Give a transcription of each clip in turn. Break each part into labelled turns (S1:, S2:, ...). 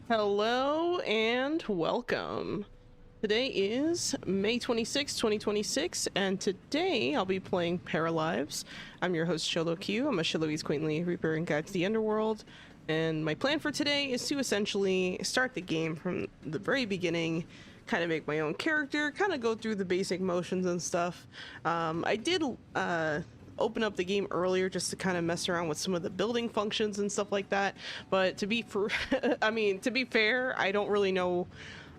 S1: Hello and welcome. Today is May 26, 2026, and today I'll be playing Paralives. I'm your host, Sholo Q. I'm a Sholoese quaintly Reaper and Guide to the Underworld, and my plan for today is to essentially start the game from the very beginning, kind of make my own character, kind of go through the basic motions and stuff. I did open up the game earlier just to kind of mess around with some of the building functions and stuff like that, but to be to be fair, I don't really know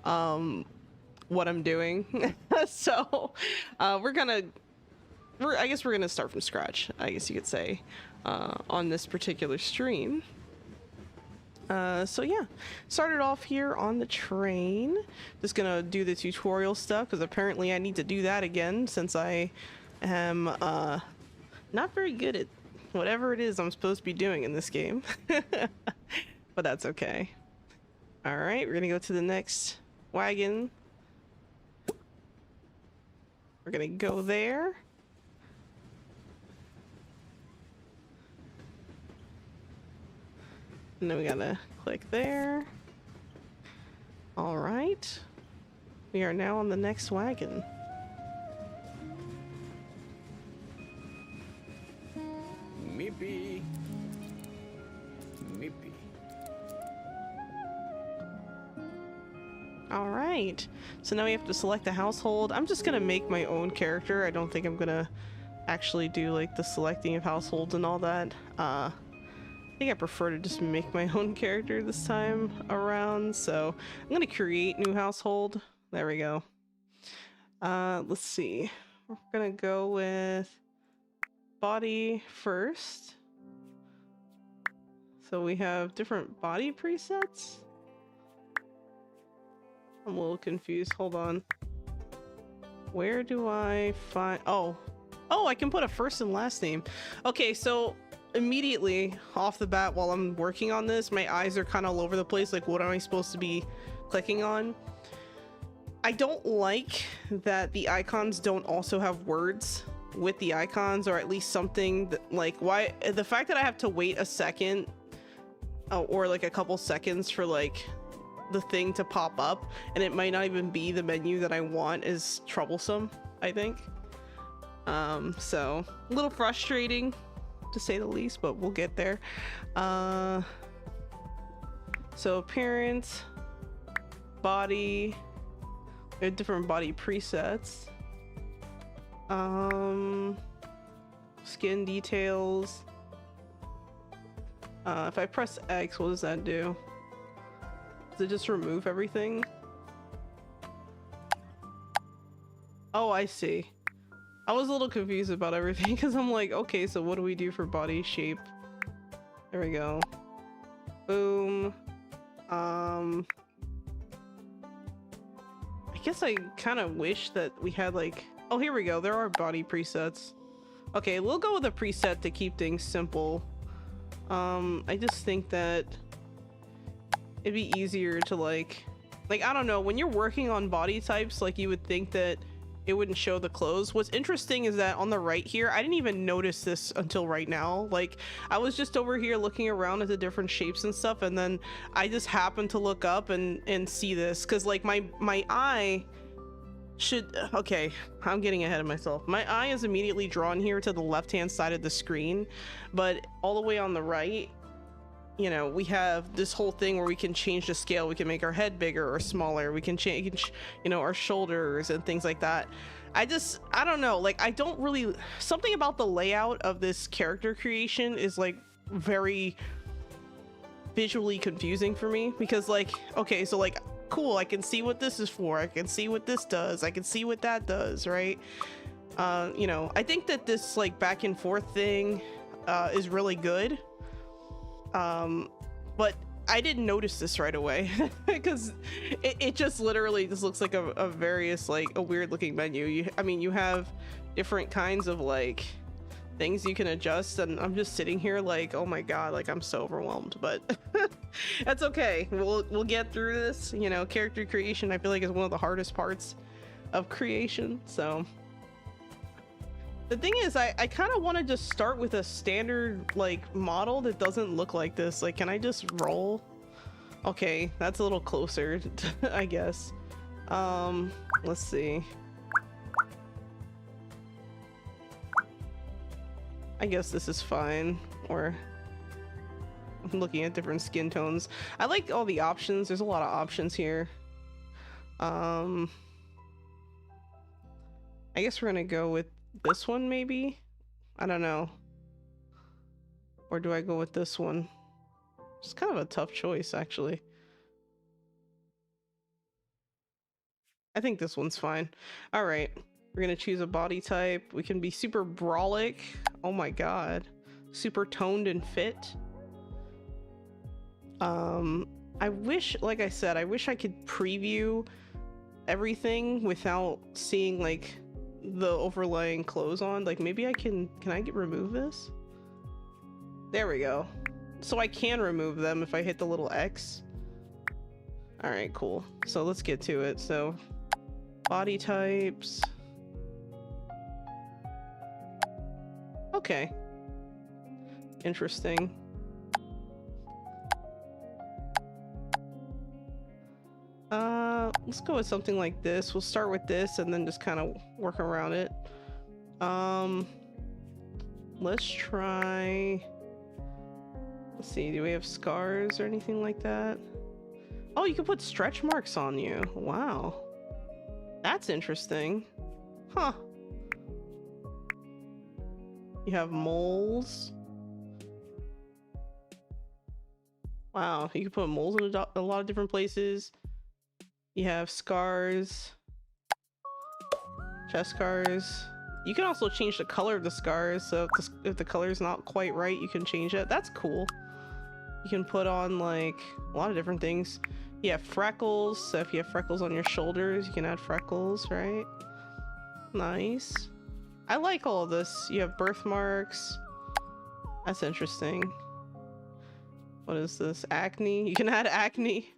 S1: what I'm doing. So I guess we're gonna start from scratch, I guess you could say, on this particular stream. So yeah, started off here on the train, just gonna do the tutorial stuff because apparently I need to do that again since I am not very good at whatever it is I'm supposed to be doing in this game. But that's okay. All right, we're gonna go to the next wagon. We're gonna go there. And then we gotta click there. All right, we are now on the next wagon.
S2: Mippy.
S1: All right, so now we have to select a household. I'm just gonna make my own character. I don't think I'm gonna actually do like the selecting of households and all that. I think I prefer to just make my own character this time around. So I'm gonna create new household. There we go. Let's see. We're gonna go with body first. So we have different body presets. I'm a little confused. Hold on. Where do I find... Oh, I can put a first and last name. Okay, so immediately off the bat while I'm working on this, my eyes are kind of all over the place. Like, what am I supposed to be clicking on? I don't like that the icons don't also have words with the icons, or at least something that, like, why the fact that I have to wait a second or like a couple seconds for like the thing to pop up and it might not even be the menu that I want is troublesome, I think. So a little frustrating to say the least, but we'll get there. So appearance, body, there are different body presets. Skin details. If I press X, what does that do? Does it just remove everything? Oh, I see. I was a little confused about everything because I'm like, okay, so what do we do for body shape? There we go. Boom. I guess I kind of wish that we had like... Oh, here we go. There are body presets. Okay, we'll go with a preset to keep things simple. I just think that it'd be easier to like, I don't know, when you're working on body types, like you would think that it wouldn't show the clothes. What's interesting is that on the right here, I didn't even notice this until right now. Like, I was just over here looking around at the different shapes and stuff, and then I just happened to look up and see this, because like my eye should... Okay, I'm getting ahead of myself. My eye is immediately drawn here to the left hand side of the screen, but all the way on the right, you know, we have this whole thing where we can change the scale. We can make our head bigger or smaller. We can change, you know, our shoulders and things like that. I don't know, like, I don't really... Something about the layout of this character creation is like very visually confusing for me, because like, okay, so like, cool, I can see what this is for, I can see what this does, I can see what that does, right? You know, I think that this like back and forth thing is really good, but I didn't notice this right away because it just literally just looks like a various, like a weird looking menu. I mean, you have different kinds of like things you can adjust, and I'm just sitting here like, oh my god, like I'm so overwhelmed, but that's okay. We'll get through this. You know, character creation I feel like is one of the hardest parts of creation. So the thing is, I kind of want to just start with a standard like model that doesn't look like this. Like, can I just roll? Okay, that's a little closer, I guess. Let's see. I guess this is fine. Or I'm looking at different skin tones. I like all the options. There's a lot of options here. I guess we're gonna go with this one, maybe? I don't know. Or do I go with this one? It's kind of a tough choice, actually. I think this one's fine. All right, we're gonna choose a body type. We can be super brolic. Oh my god. Super toned and fit. I wish, like I said, I wish I could preview everything without seeing like the overlaying clothes on. Like maybe I can I remove this? There we go. So I can remove them if I hit the little X. All right, cool. So let's get to it. So body types. Okay. Interesting. Let's go with something like this. We'll start with this and then just kind of work around it. Let's try, let's see, do we have scars or anything like that? Oh, you can put stretch marks on you. Wow. That's interesting. Huh. You have moles. Wow, you can put moles in a lot of different places. You have scars, chest scars. You can also change the color of the scars, so if the color is not quite right, you can change it. That's cool. You can put on like a lot of different things. You have freckles, so if you have freckles on your shoulders, you can add freckles, right? Nice. I like all of this. You have birthmarks. That's interesting. What is this? Acne. You can add acne.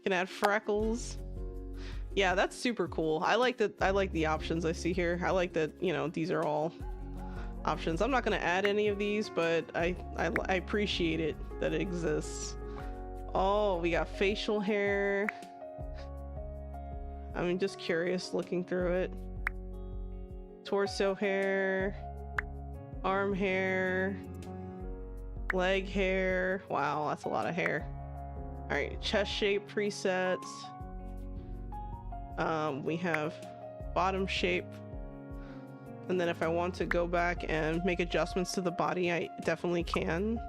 S1: You can add freckles. Yeah, that's super cool. I like that. I like the options I see here. I like that, you know, these are all options. I'm not going to add any of these, but I appreciate it that it exists. Oh, we got facial hair. I'm just curious looking through it. Torso hair, arm hair, leg hair. Wow, that's a lot of hair. All right, chest shape presets. We have bottom shape. And then if I want to go back and make adjustments to the body, I definitely can.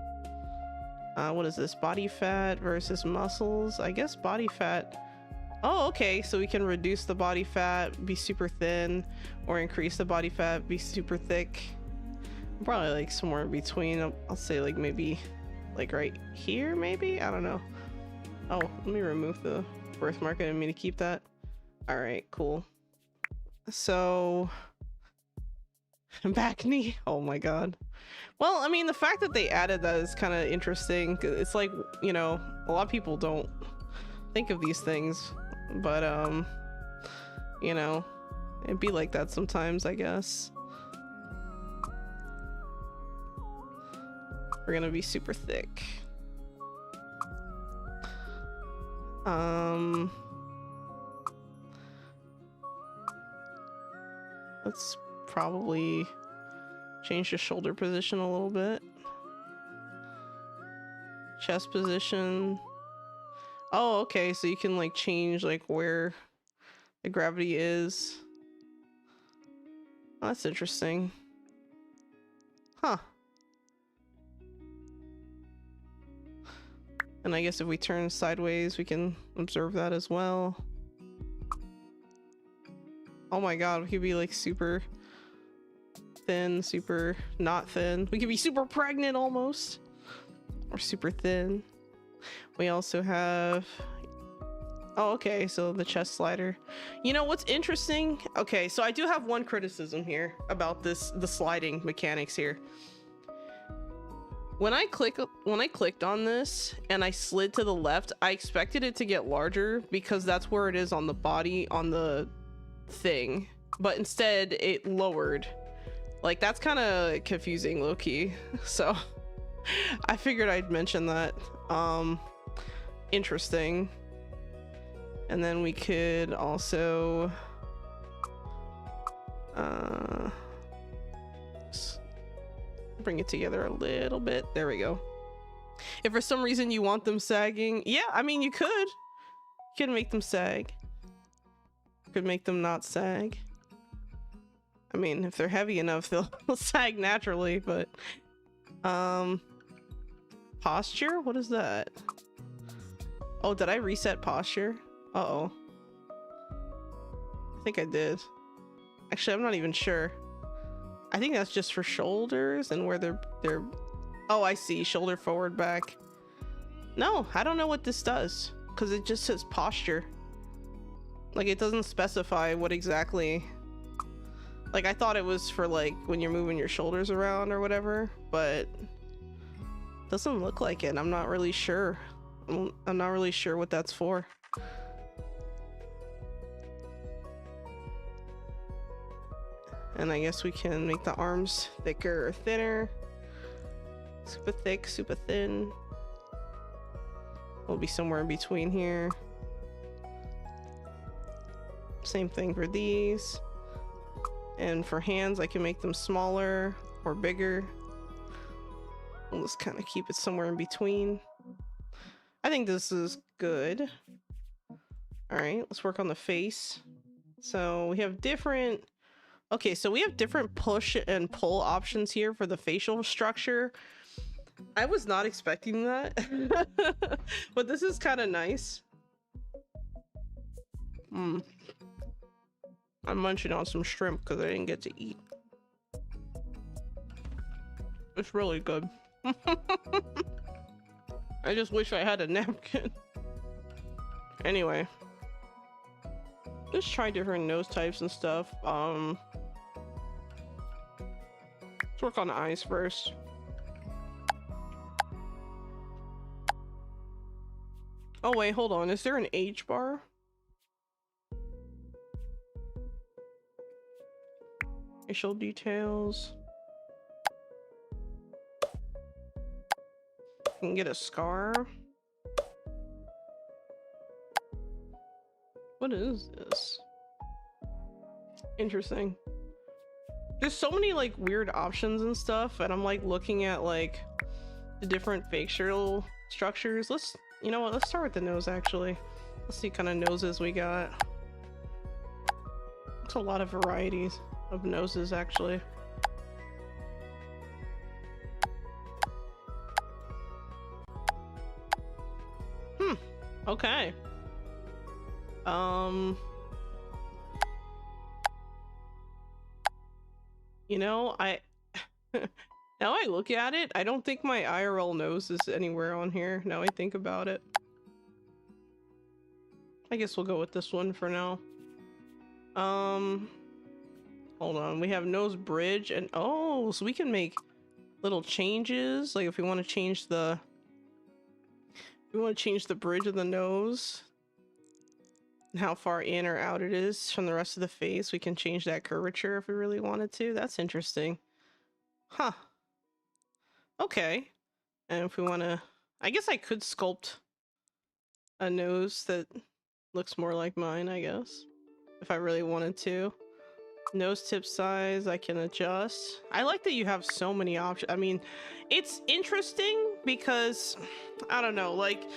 S1: What is this? Body fat versus muscles. I guess body fat. Oh, okay. So we can reduce the body fat, be super thin, or increase the body fat, be super thick. Probably like somewhere in between. I'll say like maybe like right here, maybe? I don't know. Oh, let me remove the birthmark. I didn't mean to keep that. All right, cool. So back knee. Oh my god. Well, I mean, the fact that they added that is kind of interesting. It's like, you know, a lot of people don't think of these things, but you know, it'd be like that sometimes, I guess. We're gonna be super thick. Let's probably change the shoulder position a little bit. Chest position. Oh, okay, so you can like change like where the gravity is. Oh, that's interesting. Huh. And I guess if we turn sideways, we can observe that as well. Oh my god, we could be like super thin, super not thin. We could be super pregnant almost. Or super thin. We also have... Oh, okay, so the chest slider. You know what's interesting? Okay, so I do have one criticism here about the sliding mechanics here. When I clicked on this and I slid to the left, I expected it to get larger because that's where it is on the body, on the thing, but instead it lowered. Like, that's kind of confusing, low-key. So I figured I'd mention that. interesting. And then we could also bring it together a little bit. There we go. If for some reason you want them sagging, yeah, I mean, you could make them sag. You could make them not sag. I mean, if they're heavy enough, they'll sag naturally, but posture? What is that? Oh, did I reset posture? Uh-oh. I think I did. Actually, I'm not even sure. I think that's just for shoulders and where they're oh, I see. Shoulder forward, back. No, I don't know what this does because it just says posture. Like, it doesn't specify what exactly. Like, I thought it was for like when you're moving your shoulders around or whatever, but it doesn't look like it. I'm not really sure. I'm not really sure what that's for. And I guess we can make the arms thicker or thinner. Super thick, super thin. We'll be somewhere in between here. Same thing for these. And for hands, I can make them smaller or bigger. We'll just kind of keep it somewhere in between. I think this is good. All right, let's work on the face. So we have different... Okay, so we have different push and pull options here for the facial structure. I was not expecting that, but this is kind of nice. I'm munching on some shrimp because I didn't get to eat. It's really good. I just wish I had a napkin. Anyway, let's try different nose types and stuff. Let's work on the eyes first. Oh wait, hold on. Is there an age bar? Facial details. I can get a scar. What is this? Interesting. There's so many like weird options and stuff, and I'm like looking at like the different facial structures. You know what, let's start with the nose actually. Let's see what kind of noses we got. It's a lot of varieties of noses actually. Okay. You know, now I look at it, I don't think my IRL nose is anywhere on here, now I think about it. I guess we'll go with this one for now. Hold on, we have nose bridge, and oh, so we can make little changes, like if we want to change the bridge of the nose and how far in or out it is from the rest of the face. We can change that curvature if we really wanted to. That's interesting. Huh. Okay. And if we want to, I guess I could sculpt a nose that looks more like mine, I guess, if I really wanted to. Nose tip size, I can adjust. I like that you have so many options. I mean, it's interesting because, I don't know, like,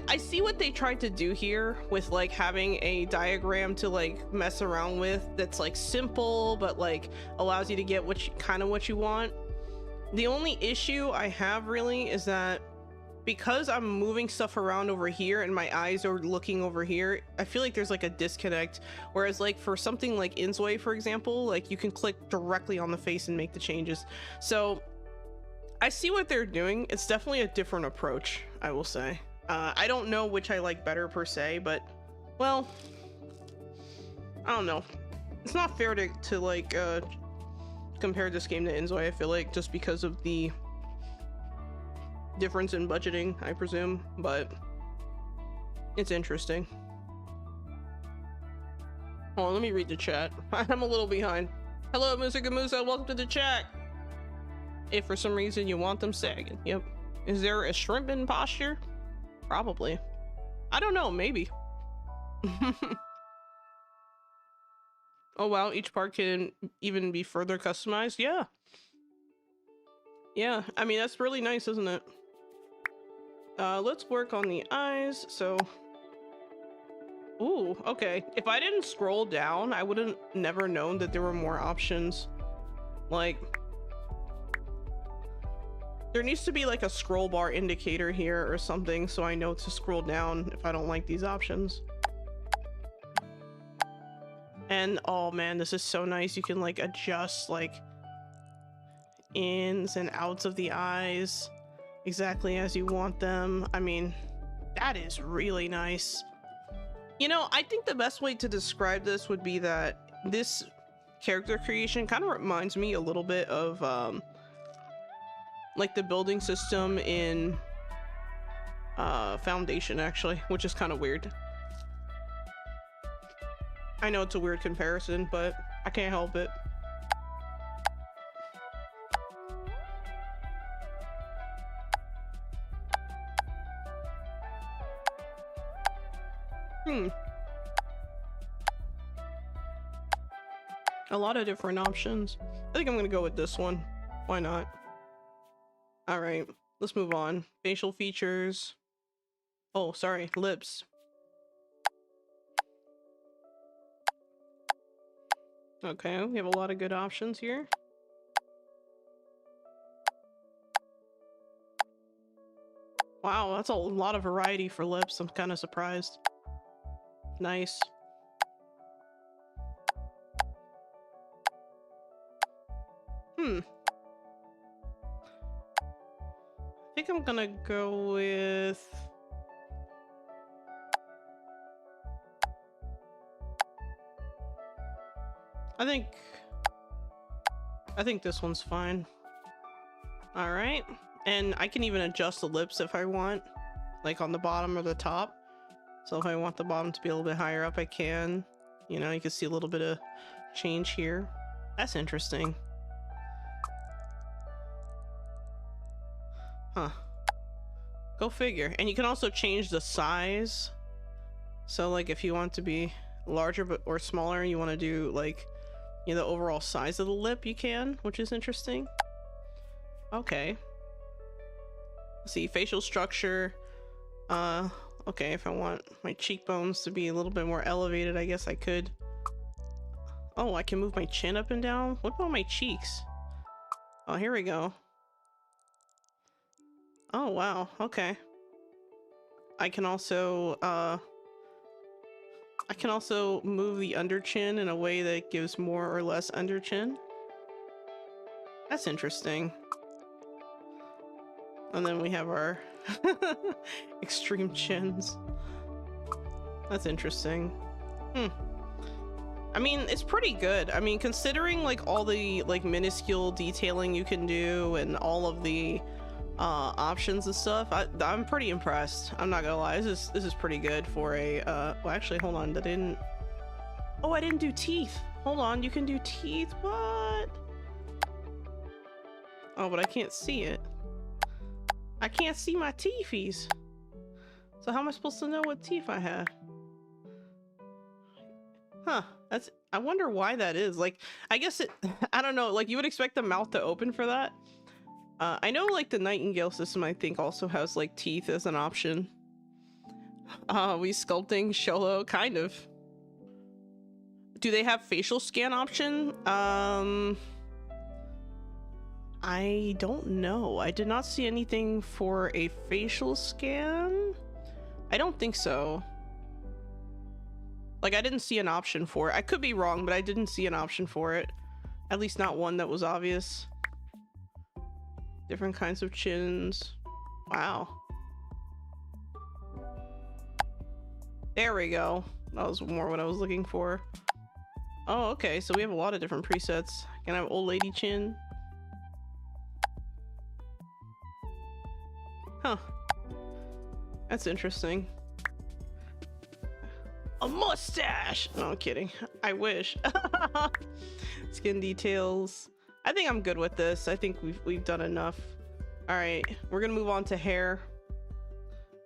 S1: I see what they tried to do here with like having a diagram to like mess around with that's like simple but like allows you to get what you want. The only issue I have really is that because I'm moving stuff around over here and my eyes are looking over here, I feel like there's like a disconnect. Whereas like for something like Inzoi, for example, like you can click directly on the face and make the changes. So I see what they're doing. It's definitely a different approach, I will say. I don't know which I like better per se, but well, I don't know. It's not fair to like compare this game to Inzoi, I feel like, just because of the difference in budgeting, I presume, but it's interesting. Hold on, let me read the chat. I'm a little behind. Hello, Musica Musa, welcome to the chat. If for some reason you want them sagging, yep. Is there a shrimp in posture? Probably. I don't know, maybe. Oh wow, each part can even be further customized. Yeah. Yeah, I mean, that's really nice, isn't it? Let's work on the eyes. So, ooh, okay. If I didn't scroll down, I wouldn't never known that there were more options. Like, there needs to be like a scroll bar indicator here or something so I know to scroll down if I don't like these options. And oh man, this is so nice. You can like adjust like ins and outs of the eyes exactly as you want them. I mean, that is really nice. You know, I think the best way to describe this would be that this character creation kind of reminds me a little bit of like the building system in Foundation, actually, which is kind of weird. I know it's a weird comparison, but I can't help it. A lot of different options. I think I'm gonna go with this one. Why not? All right, let's move on. Facial features. Oh, sorry, lips. Okay, we have a lot of good options here. Wow, that's a lot of variety for lips. I'm kind of surprised. Nice. I think I'm gonna go with... I think this one's fine. All right. And I can even adjust the lips if I want, like on the bottom or the top. So if I want the bottom to be a little bit higher up, I can. You know, you can see a little bit of change here. That's interesting. Huh. Go figure. And you can also change the size. So like if you want to be larger or smaller, you want to do like, you know, the overall size of the lip, you can, which is interesting. Okay. Let's see, facial structure. Okay, if I want my cheekbones to be a little bit more elevated, I guess I could. Oh, I can move my chin up and down. What about my cheeks? Oh, here we go. Oh, wow. Okay. I can also move the under chin in a way that gives more or less under chin. That's interesting. And then we have our extreme chins. That's interesting. I mean, it's pretty good. I mean, considering like all the like minuscule detailing you can do and all of the options and stuff, I'm pretty impressed. I'm not gonna lie. This is pretty good for a well, actually, hold on. I didn't do teeth. Hold on, you can do teeth. What? Oh, but I can't see it. I can't see my teethies. So how am I supposed to know what teeth I have? Huh, I wonder why that is. Like, I guess I don't know, like you would expect the mouth to open for that. I know like the Nightingale system, I think, also has like teeth as an option. We sculpting Sholo, kind of. Do they have facial scan option? I don't know. I did not see anything for a facial scan. I don't think so. Like, I didn't see an option for it. I could be wrong, but I didn't see an option for it. At least not one that was obvious. Different kinds of chins. Wow. There we go. That was more what I was looking for. Oh, okay. So we have a lot of different presets. Can I have old lady chin? Huh. That's interesting. A mustache! No, I'm kidding. I wish. Skin details. I think I'm good with this. I think we've done enough. All right, we're gonna move on to hair.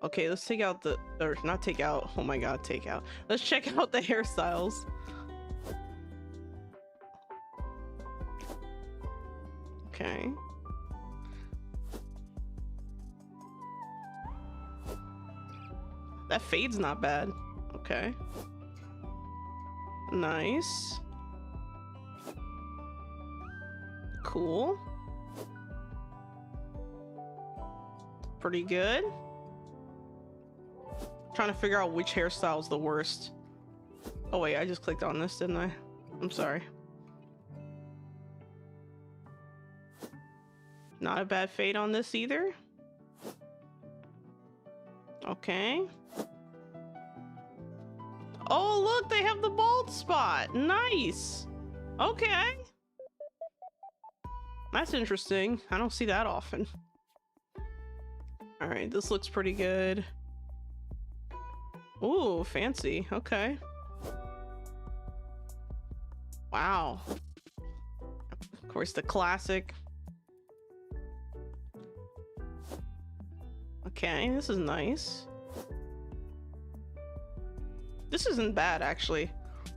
S1: Okay, let's take out the, or not take out, oh my god, take out. Let's check out the hairstyles. Okay. That fade's not bad. Okay. Nice. Cool. Pretty good. Trying to figure out which hairstyle is the worst. Oh wait, I just clicked on this, didn't I? I'm sorry. Not a bad fade on this either. Okay. Oh look, they have the bald spot. Nice. Okay. That's interesting. I don't see that often. All right, this looks pretty good. Ooh, fancy. Okay. Wow. Of course, the classic. Okay, this is nice. This isn't bad, actually.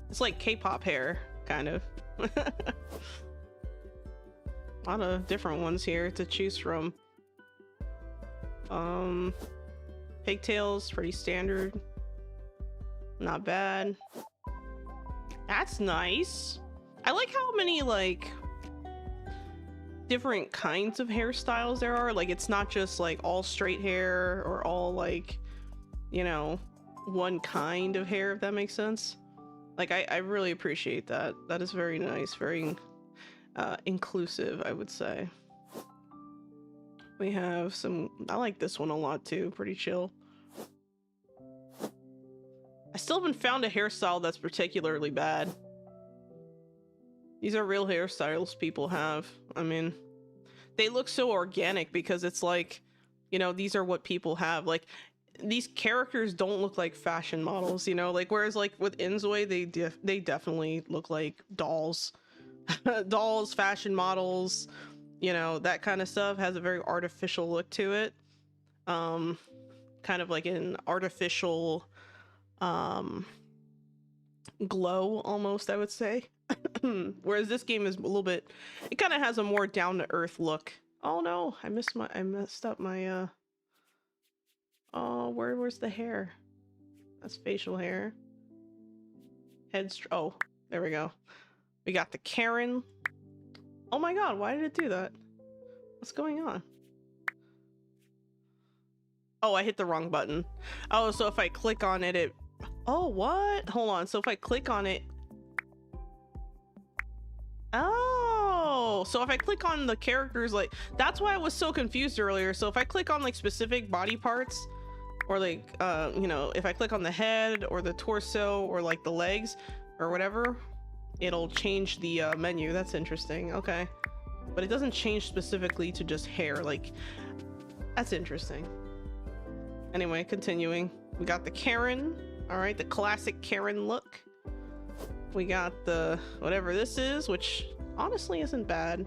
S1: It's like K-pop hair, kind of. A lot of different ones here to choose from. Pigtails, pretty standard. Not bad. That's nice. I like how many, like, different kinds of hairstyles there are. Like, it's not just like all straight hair or all, like, you know, one kind of hair, if that makes sense. Like, I really appreciate that. That is very nice, very inclusive, I would say. We have some, I like this one a lot too, pretty chill. I still haven't found a hairstyle that's particularly bad. These are real hairstyles people have. I mean, they look so organic because it's like, you know, these are what people have. Like, these characters don't look like fashion models, you know, like, whereas like with Inzoi, they definitely look like dolls. Dolls, fashion models, you know, that kind of stuff has a very artificial look to it. Kind of like an artificial glow almost, I would say. Whereas this game is a little bit, it kind of has a more down to earth look. Oh no, I messed up my oh, where's the hair? That's facial hair. Oh, there we go. We got the Karen. Oh my god, why did it do that? What's going on? Oh, I hit the wrong button. Oh, so if I click on it, it... Oh, what? Hold on. So if I click on it... Oh, so if I click on the characters, like... That's why I was so confused earlier. So if I click on, like, specific body parts, or, like, you know, if I click on the head, or the torso, or, like, the legs, or whatever, it'll change the menu. That's interesting. Okay. But it doesn't change specifically to just hair. Like, that's interesting. Anyway, continuing. We got the Karen. All right, the classic Karen look. We got the whatever this is, which honestly isn't bad.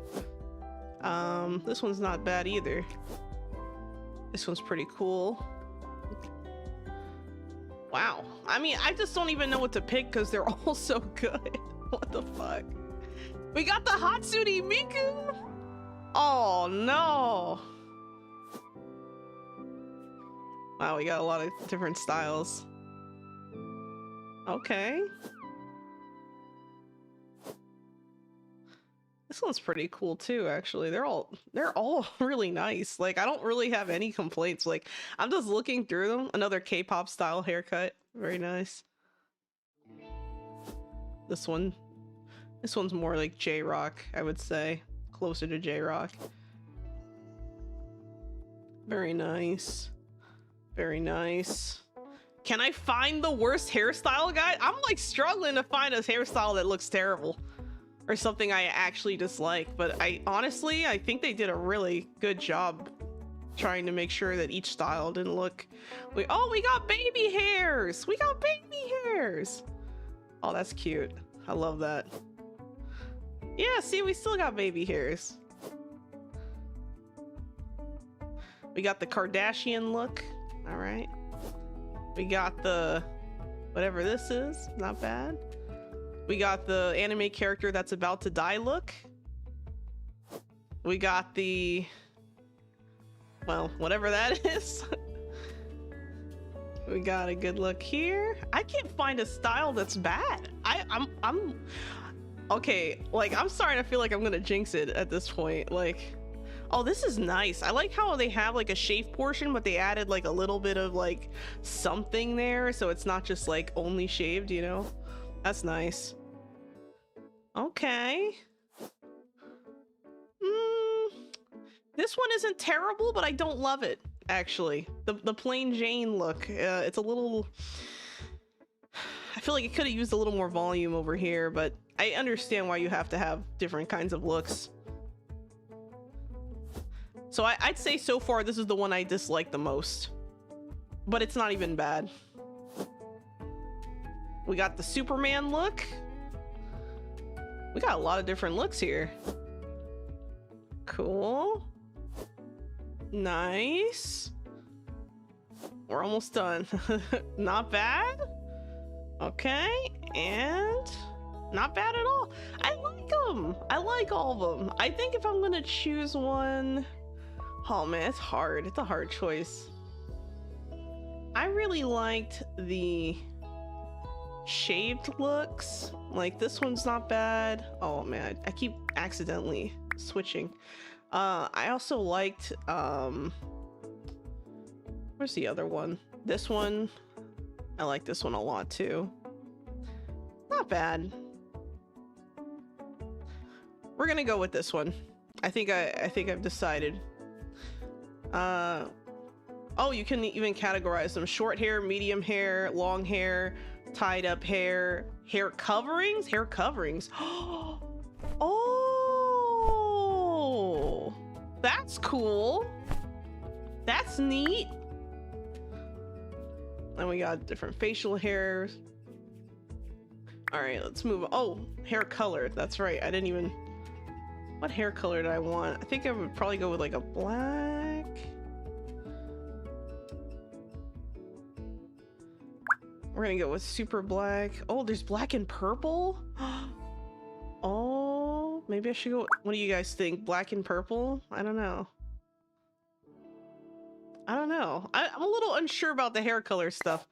S1: This one's not bad either. This one's pretty cool. Wow. I mean, I just don't even know what to pick because they're all so good. What the fuck? We got the Hatsune Miku. Oh no. Wow, we got a lot of different styles. Okay. This one's pretty cool too, actually. They're all really nice. Like, I don't really have any complaints. Like, I'm just looking through them. Another K-pop style haircut. Very nice. This one's more like J-Rock, I would say. Closer to J-Rock. Very nice. Very nice. Can I find the worst hairstyle, guys? I'm like struggling to find a hairstyle that looks terrible or something I actually dislike, but I think they did a really good job trying to make sure that each style didn't look... we got baby hairs! We got baby hairs! Oh, that's cute. I love that. Yeah, see, we still got baby hairs. We got the Kardashian look. All right. We got the whatever this is, not bad. We got the anime character that's about to die look. We got the, well, whatever that is. We got a good look here. I can't find a style that's bad. I'm okay, like I'm starting to feel like I'm gonna jinx it at this point. Like, oh, this is nice. I like how they have like a shave portion, but they added like a little bit of like something there, so it's not just like only shaved, you know? That's nice. Okay. This one isn't terrible, but I don't love it, actually. The plain Jane look, it's a little... I feel like it could have used a little more volume over here, but I understand why you have to have different kinds of looks. So I'd say so far this is the one I dislike the most, but it's not even bad. We got the Superman look. We got a lot of different looks here. Cool. Nice. We're almost done. Not bad. Okay, and not bad at all. I like them. I like all of them. I think if I'm gonna choose one, oh man, it's hard. It's a hard choice. I really liked the shaved looks. Like this one's not bad. Oh man, I keep accidentally switching. I also liked where's the other one? This one. I like this one a lot too. Not bad. We're gonna go with this one. I think I've decided. Oh, you can even categorize them: short hair, medium hair, long hair, tied up hair, hair coverings. Oh, that's cool. That's neat. And we got different facial hairs. All right, let's move. Oh, hair color. That's right. I didn't even. What hair color did I want? I think I would probably go with like a black. We're gonna go with super black. Oh, there's black and purple. Oh, maybe I should go. What do you guys think? Black and purple? I don't know. I'm a little unsure about the hair color stuff.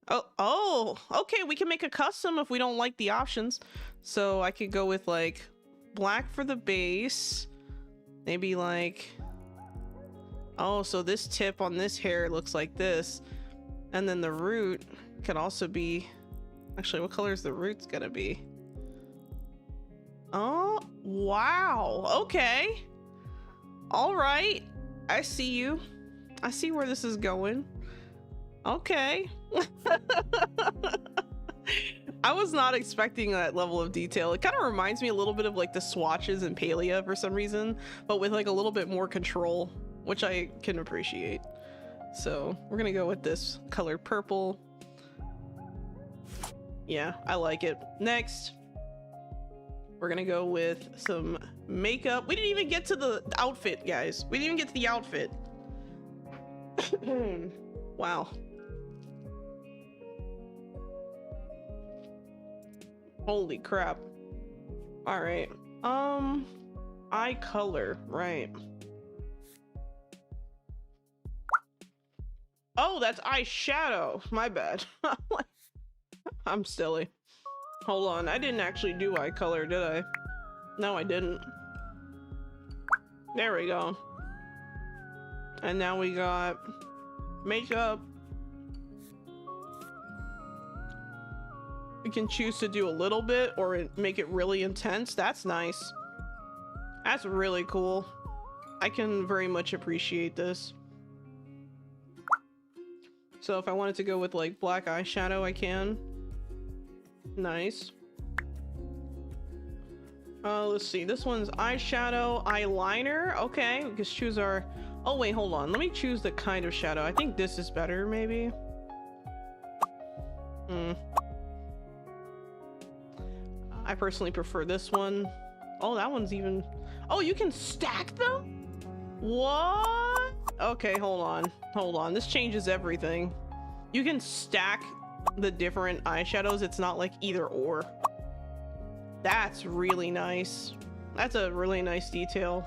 S1: Oh, okay, we can make a custom if we don't like the options. So I could go with like black for the base. Maybe like, oh, so this tip on this hair looks like this. And then the root could also be, actually, what color is the root's gonna be? Oh, wow, okay. All right, I see you. I see where this is going. Okay. I was not expecting that level of detail. It kind of reminds me a little bit of like the swatches in Palia for some reason, but with like a little bit more control, which I can appreciate. So we're gonna go with this color purple. Yeah, I like it. Next, we're gonna go with some makeup. We didn't even get to the outfit, guys. We didn't even get to the outfit. Wow. Holy crap. All right. Eye color, right. Oh, that's eyeshadow. My bad. I'm silly. Hold on. I didn't actually do eye color, did I? No, I didn't. There we go. And now we got makeup. We can choose to do a little bit or make it really intense. That's nice. That's really cool. I can very much appreciate this. So if I wanted to go with like black eyeshadow, I can. Nice. Let's see. This one's eyeshadow, eyeliner. Okay, we can choose our... Oh wait, hold on. Let me choose the kind of shadow. I think this is better, maybe. I personally prefer this one. Oh, that one's even... Oh, you can stack them? What? Okay, hold on. Hold on, this changes everything. You can stack the different eyeshadows. It's not like either or. That's really nice. That's a really nice detail.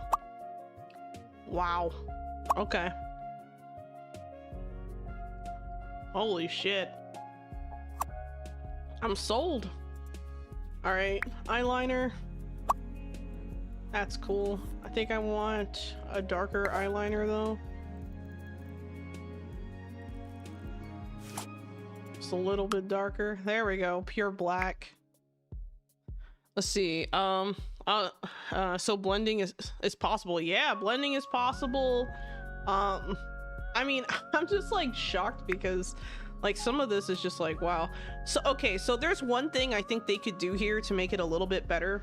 S1: Wow. Okay. Holy shit. I'm sold. All right, eyeliner. That's cool. I think I want a darker eyeliner though. Just a little bit darker. There we go. Pure black. Let's see. So blending is possible. Yeah, blending is possible. I mean, I'm just like shocked because like some of this is just like, wow. So okay, so there's one thing I think they could do here to make it a little bit better.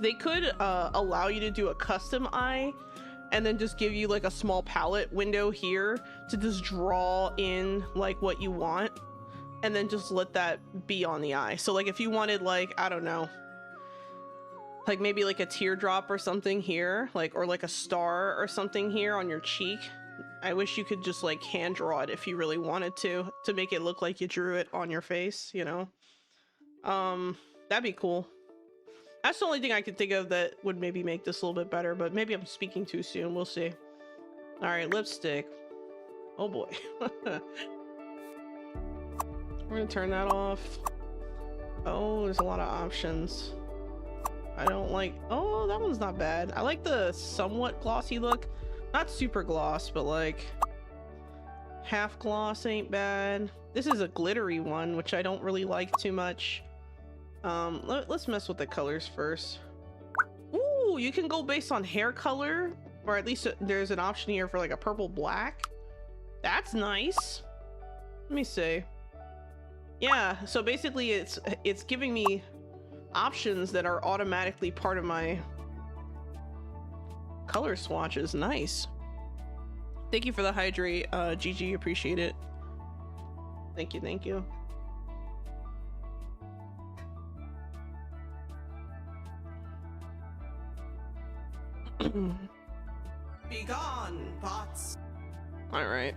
S1: They could allow you to do a custom eye and then just give you like a small palette window here to just draw in like what you want and then just let that be on the eye. So like if you wanted like, I don't know, like maybe like a teardrop or something here, like, or like a star or something here on your cheek. I wish you could just like hand draw it if you really wanted to make it look like you drew it on your face, you know? That'd be cool. That's the only thing I could think of that would maybe make this a little bit better, but maybe I'm speaking too soon. We'll see. All right, lipstick. Oh boy. We're gonna turn that off. Oh, there's a lot of options. I don't like, oh, that one's not bad. I like the somewhat glossy look. Not super gloss, but like half gloss ain't bad. This is a glittery one, which I don't really like too much. Let's mess with the colors first. Ooh, you can go based on hair color, or at least there's an option here for like a purple black. That's nice. Let me see. Yeah, so basically it's giving me options that are automatically part of my color swatches. Nice. Thank you for the hydrate, Gigi, appreciate it. Thank you, thank you.
S2: Be gone, bots.
S1: All right.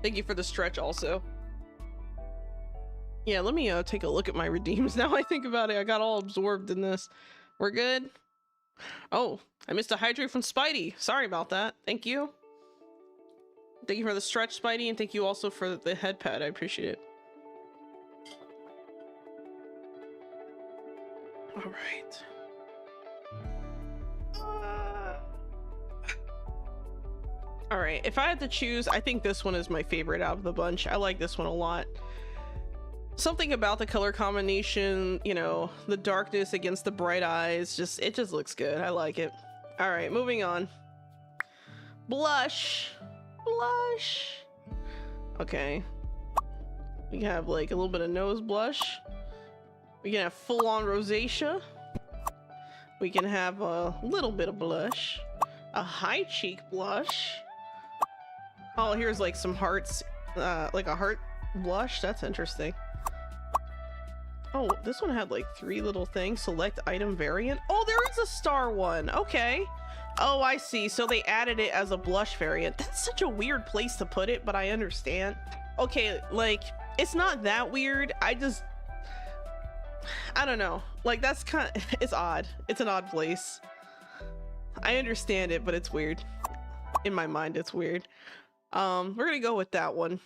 S1: Thank you for the stretch also. Yeah, let me take a look at my redeems now I think about it. I got all absorbed in this. We're good. Oh, I missed a hydrate from Spidey. Sorry about that. Thank you. Thank you for the stretch, Spidey, and thank you also for the headpad. I appreciate it. All right. All right, if I had to choose, I think this one is my favorite out of the bunch. I like this one a lot. Something about the color combination, you know, the darkness against the bright eyes, it just looks good. I like it. All right, moving on. Blush. Blush. Okay. We have like a little bit of nose blush. We can have full-on rosacea. We can have a little bit of blush. A high cheek blush. Oh, here's like some hearts, like a heart blush. That's interesting. Oh, this one had like 3 little things. Select item variant. Oh, there is a star one. Okay. Oh, I see. So they added it as a blush variant. That's such a weird place to put it, but I understand. Okay, like, it's not that weird. I don't know. Like, that's kind of, it's odd. It's an odd place. I understand it, but it's weird. In my mind, it's weird. We're gonna go with that one.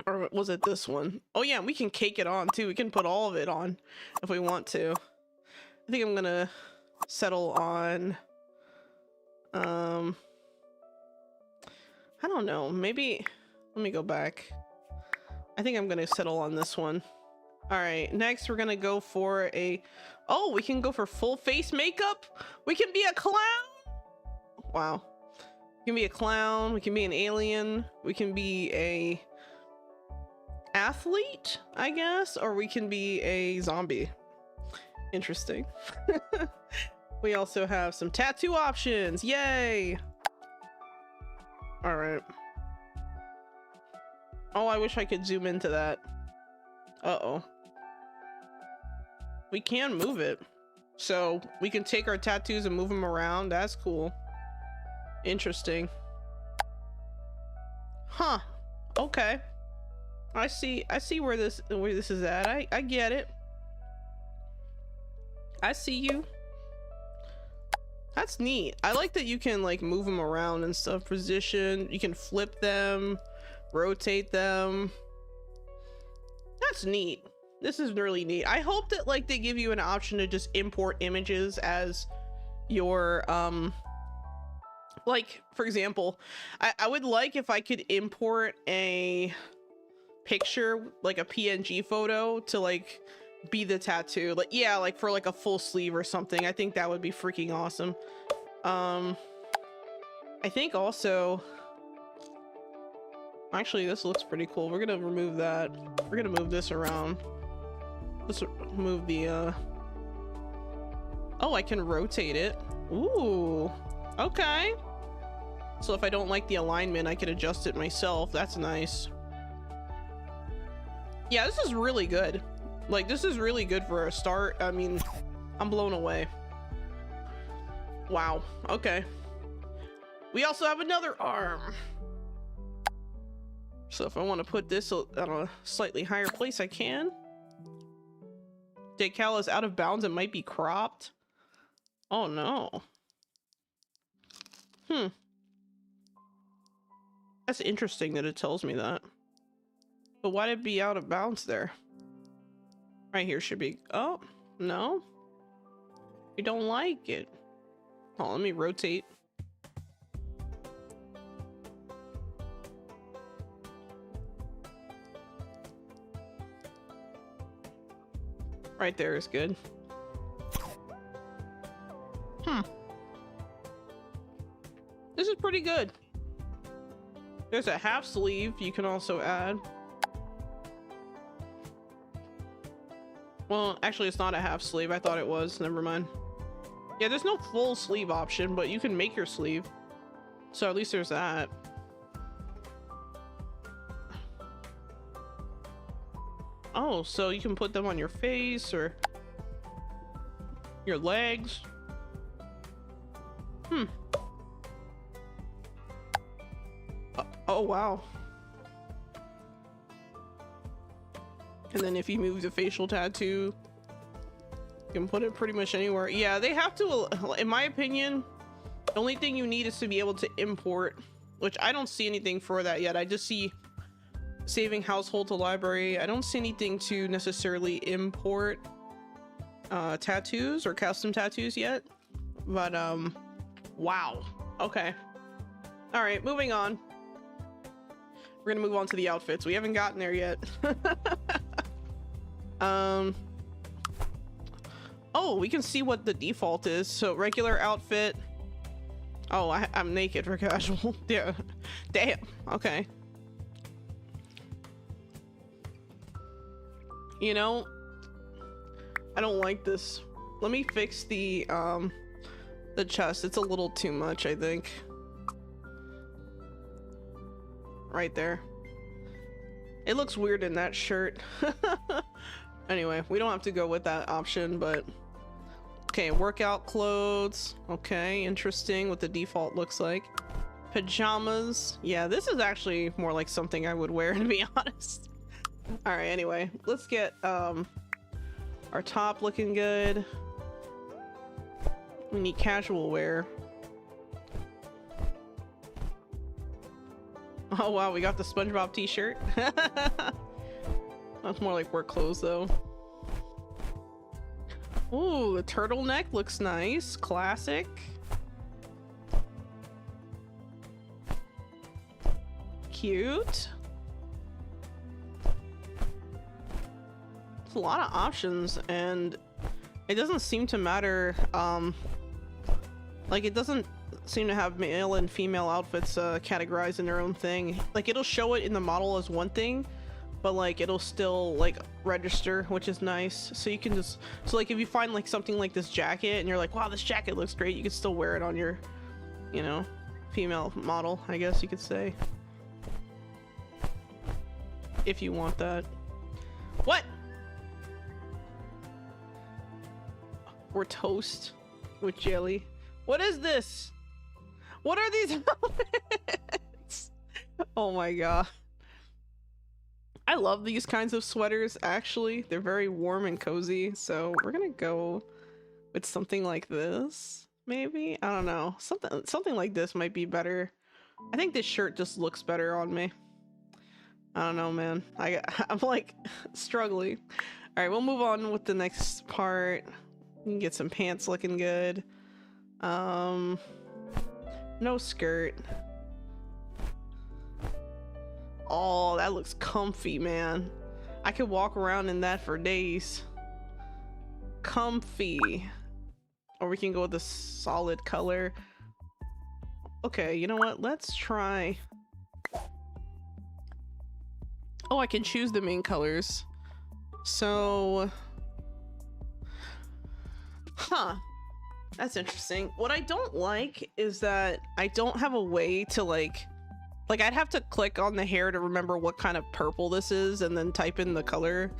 S1: Or was it this one? Oh yeah, we can cake it on too. We can put all of it on if we want to. I think I'm gonna settle on I don't know, maybe let me go back. I think I'm gonna settle on this one. All right, next we're gonna go for oh, we can go for full face makeup. We can be a clown. Wow. We can be a clown, we can be an alien, we can be a athlete, I guess, or we can be a zombie. Interesting. We also have some tattoo options. Yay! All right. Oh, I wish I could zoom into that. Uh-oh. We can move it. So we can take our tattoos and move them around. That's cool. Interesting. Huh. Okay. I see where this is at. I get it. I see you. That's neat. I like that you can like move them around and stuff. Position. You can flip them, rotate them. That's neat. This is really neat. I hope that like they give you an option to just import images as your like for example, I would like if I could import a picture, like a PNG photo, to like be the tattoo. Like yeah, like for like a full sleeve or something. I think that would be freaking awesome. I think also actually this looks pretty cool. We're gonna remove that. We're gonna move this around. Let's move the oh, I can rotate it. Ooh, okay. So if I don't like the alignment, I can adjust it myself. That's nice. Yeah, this is really good. Like, this is really good for a start. I mean, I'm blown away. Wow, okay. We also have another arm. So if I want to put this on a slightly higher place, I can. Decal is out of bounds. It might be cropped. Oh no. That's interesting that it tells me that. But why'd it be out of bounds there? Right here should be. Oh, no. We don't like it. Oh, let me rotate. Right there is good. This is pretty good. There's a half sleeve you can also add. Well, actually it's not a half sleeve. I thought it was. Never mind. Yeah, there's no full sleeve option, but you can make your sleeve. So at least there's that. Oh, so you can put them on your face or your legs. Oh, wow. And then if you move the facial tattoo, you can put it pretty much anywhere. Yeah, they have to, in my opinion, the only thing you need is to be able to import, which I don't see anything for that yet. I just see saving household to library. I don't see anything to necessarily import tattoos or custom tattoos yet. But, wow. Okay. All right, moving on. We're gonna move on to the outfits. We haven't gotten there yet. Oh, we can see what the default is. So regular outfit. Oh, I'm naked for casual. Yeah. Damn. Okay. You know, I don't like this. Let me fix the chest. It's a little too much, I think. Right there. It looks weird in that shirt. Anyway, we don't have to go with that option, but okay, workout clothes. Okay, interesting what the default looks like. Pajamas. Yeah, this is actually more like something I would wear, to be honest. All right, anyway, let's get our top looking good. We need casual wear. Oh wow, we got the SpongeBob t-shirt. That's more like work clothes though. Ooh, the turtleneck looks nice. Classic. Cute. It's a lot of options and it doesn't seem to matter. Like it doesn't seem to have male and female outfits categorized in their own thing. Like it'll show it in the model as one thing, but like it'll still like register, which is nice. So you can just, so like if you find like something like this jacket and you're like, wow, this jacket looks great, you can still wear it on your, you know, female model, I guess you could say, if you want that. What? Or toast with jelly. What is this? What are these outfits? Oh my god. I love these kinds of sweaters, actually. They're very warm and cozy, so we're gonna go with something like this, maybe? I don't know. Something like this might be better. I think this shirt just looks better on me. I don't know, man. I'm like struggling. All right, we'll move on with the next part. You can get some pants looking good. No skirt. Oh, that looks comfy, man. I could walk around in that for days. Comfy. Or we can go with a solid color. Okay, you know what? Let's try. Oh, I can choose the main colors. So, that's interesting. What I don't like is that I don't have a way to like I'd have to click on the hair to remember what kind of purple this is and then type in the color.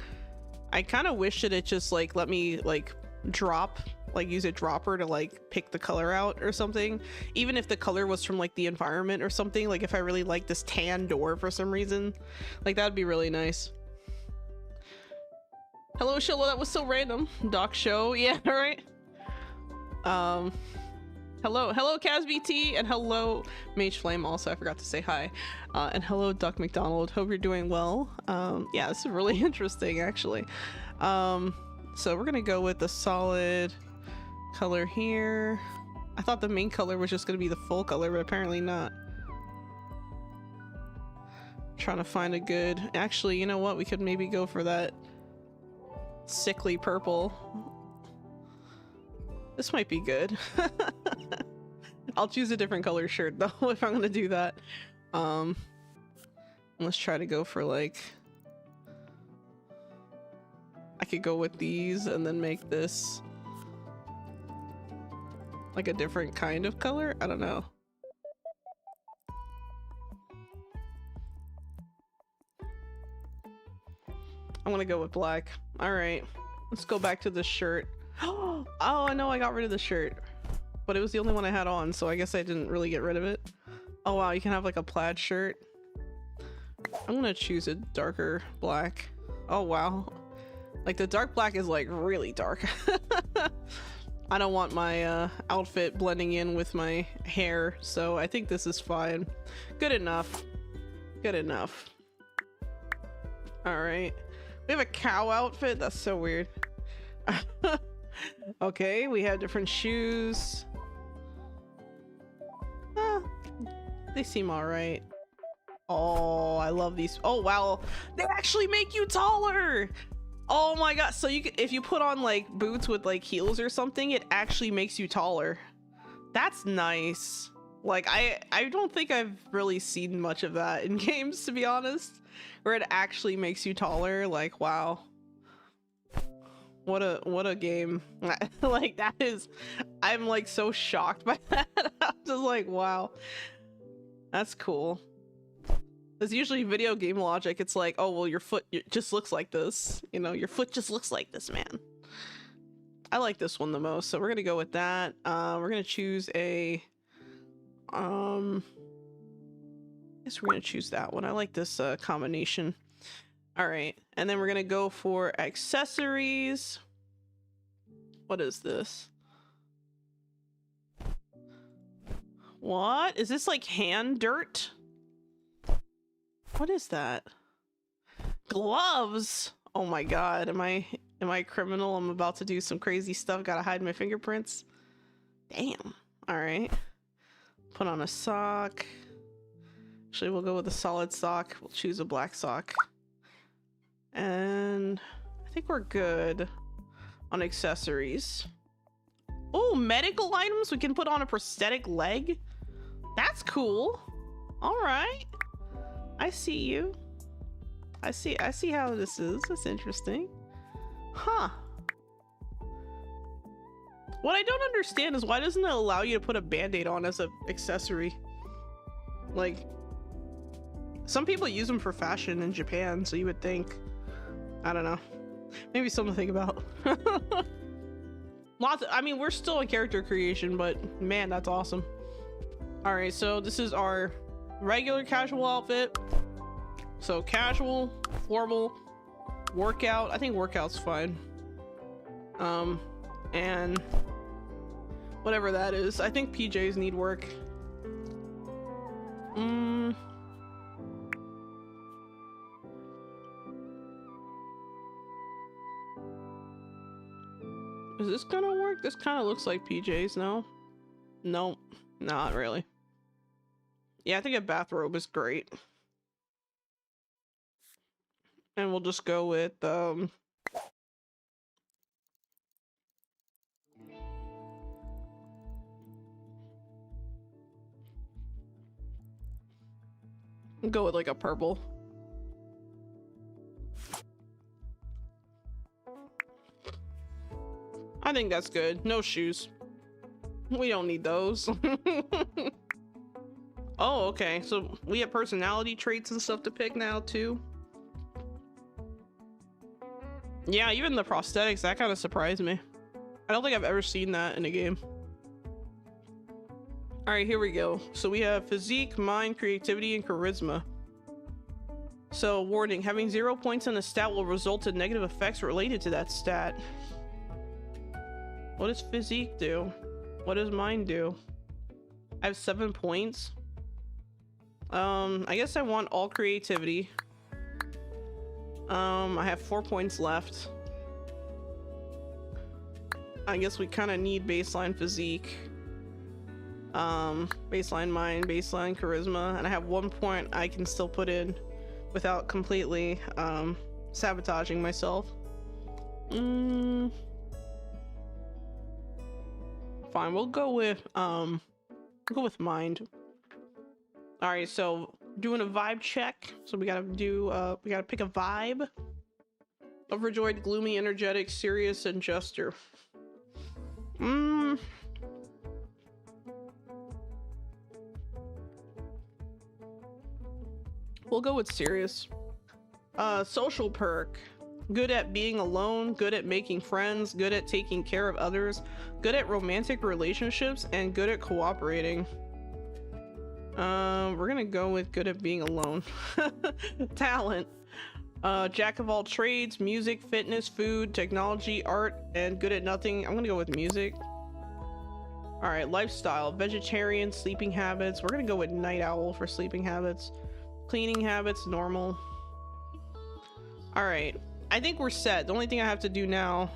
S1: I kind of wish that it just like let me like use a dropper to like pick the color out or something. Even if the color was from like the environment or something, like if I really like this tan door for some reason, like that'd be really nice. Hello Shilla, that was so random. Doc show, yeah, right. Hello Casby T, and hello Mage Flame also, I forgot to say hi. And hello Duck McDonald, hope you're doing well. Yeah, this is really interesting actually. So we're gonna go with the solid color here. I thought the main color was just gonna be the full color, but apparently not. Trying to find a good, actually, you know what, we could maybe go for that sickly purple. This might be good. I'll choose a different color shirt though if I'm gonna do that. Let's try to go for like, I could go with these and then make this like a different kind of color. I don't know. I'm gonna go with black. All right, let's go back to the shirt. Oh, I know I got rid of the shirt, but it was the only one I had on, so I guess I didn't really get rid of it. Oh wow, you can have like a plaid shirt. I'm gonna choose a darker black. Oh wow, like the dark black is like really dark. I don't want my outfit blending in with my hair, so I think this is fine. Good enough. Good enough. All right. We have a cow outfit? That's so weird. Okay, we have different shoes. They seem all right. Oh, I love these. Oh, wow. They actually make you taller. Oh my god. So you can, if you put on like boots with like heels or something, it actually makes you taller. That's nice. Like I don't think I've really seen much of that in games, to be honest, where it actually makes you taller. Like, wow. What a game. Like that is, I'm like so shocked by that. I'm just like, wow. That's cool. There's usually video game logic. It's like, oh, well, your foot just looks like this. You know, your foot just looks like this, man. I like this one the most, so we're gonna go with that. We're gonna choose a, I guess we're gonna choose that one. I like this combination. All right, and then we're gonna go for accessories. What is this? What is this, like hand dirt? What is that? Gloves. Oh my god, am I a criminal? I'm about to do some crazy stuff. Gotta hide my fingerprints. Damn. All right, put on a sock. Actually, we'll go with a solid sock. We'll choose a black sock, and I think we're good on accessories. Oh, medical items. We can put on a prosthetic leg. That's cool. All right, I see you. I see how this is. That's interesting. Huh. What I don't understand is why doesn't it allow you to put a band-aid on as an accessory? Like, some people use them for fashion in Japan, so you would think. I don't know. Maybe something to think about. I mean, we're still in character creation, but man, that's awesome. All right, so this is our regular casual outfit. So casual, formal, workout. I think workout's fine. And whatever that is. I think PJs need work. Is this gonna work? This kind of looks like PJs, no? Nope, not really. Yeah, I think a bathrobe is great. And we'll just go with, go with like a purple. I think that's good. No shoes. We don't need those. Oh, okay. So we have personality traits and stuff to pick now too. Yeah, even the prosthetics, that kind of surprised me. I don't think I've ever seen that in a game. All right, here we go. So we have physique, mind, creativity, and charisma. So warning, having 0 points in a stat will result in negative effects related to that stat. What does physique do? What does mind do? I have 7 points. I guess I want all creativity. I have 4 points left. I guess we kind of need baseline physique. Baseline mind, baseline charisma, and I have 1 point I can still put in without completely sabotaging myself. Fine, we'll go with mind. All right, so doing a vibe check. So we gotta do we gotta pick a vibe. Overjoyed, gloomy, energetic, serious, and jester. We'll go with serious. Social perk. Good at being alone, good at making friends, good at taking care of others, good at romantic relationships, and good at cooperating. We're gonna go with good at being alone. Talent. Jack of all trades, music, fitness, food, technology, art, and good at nothing. I'm gonna go with music. All right, lifestyle. Vegetarian, sleeping habits. We're gonna go with night owl for sleeping habits. Cleaning habits, normal. All right, I think we're set. The only thing I have to do now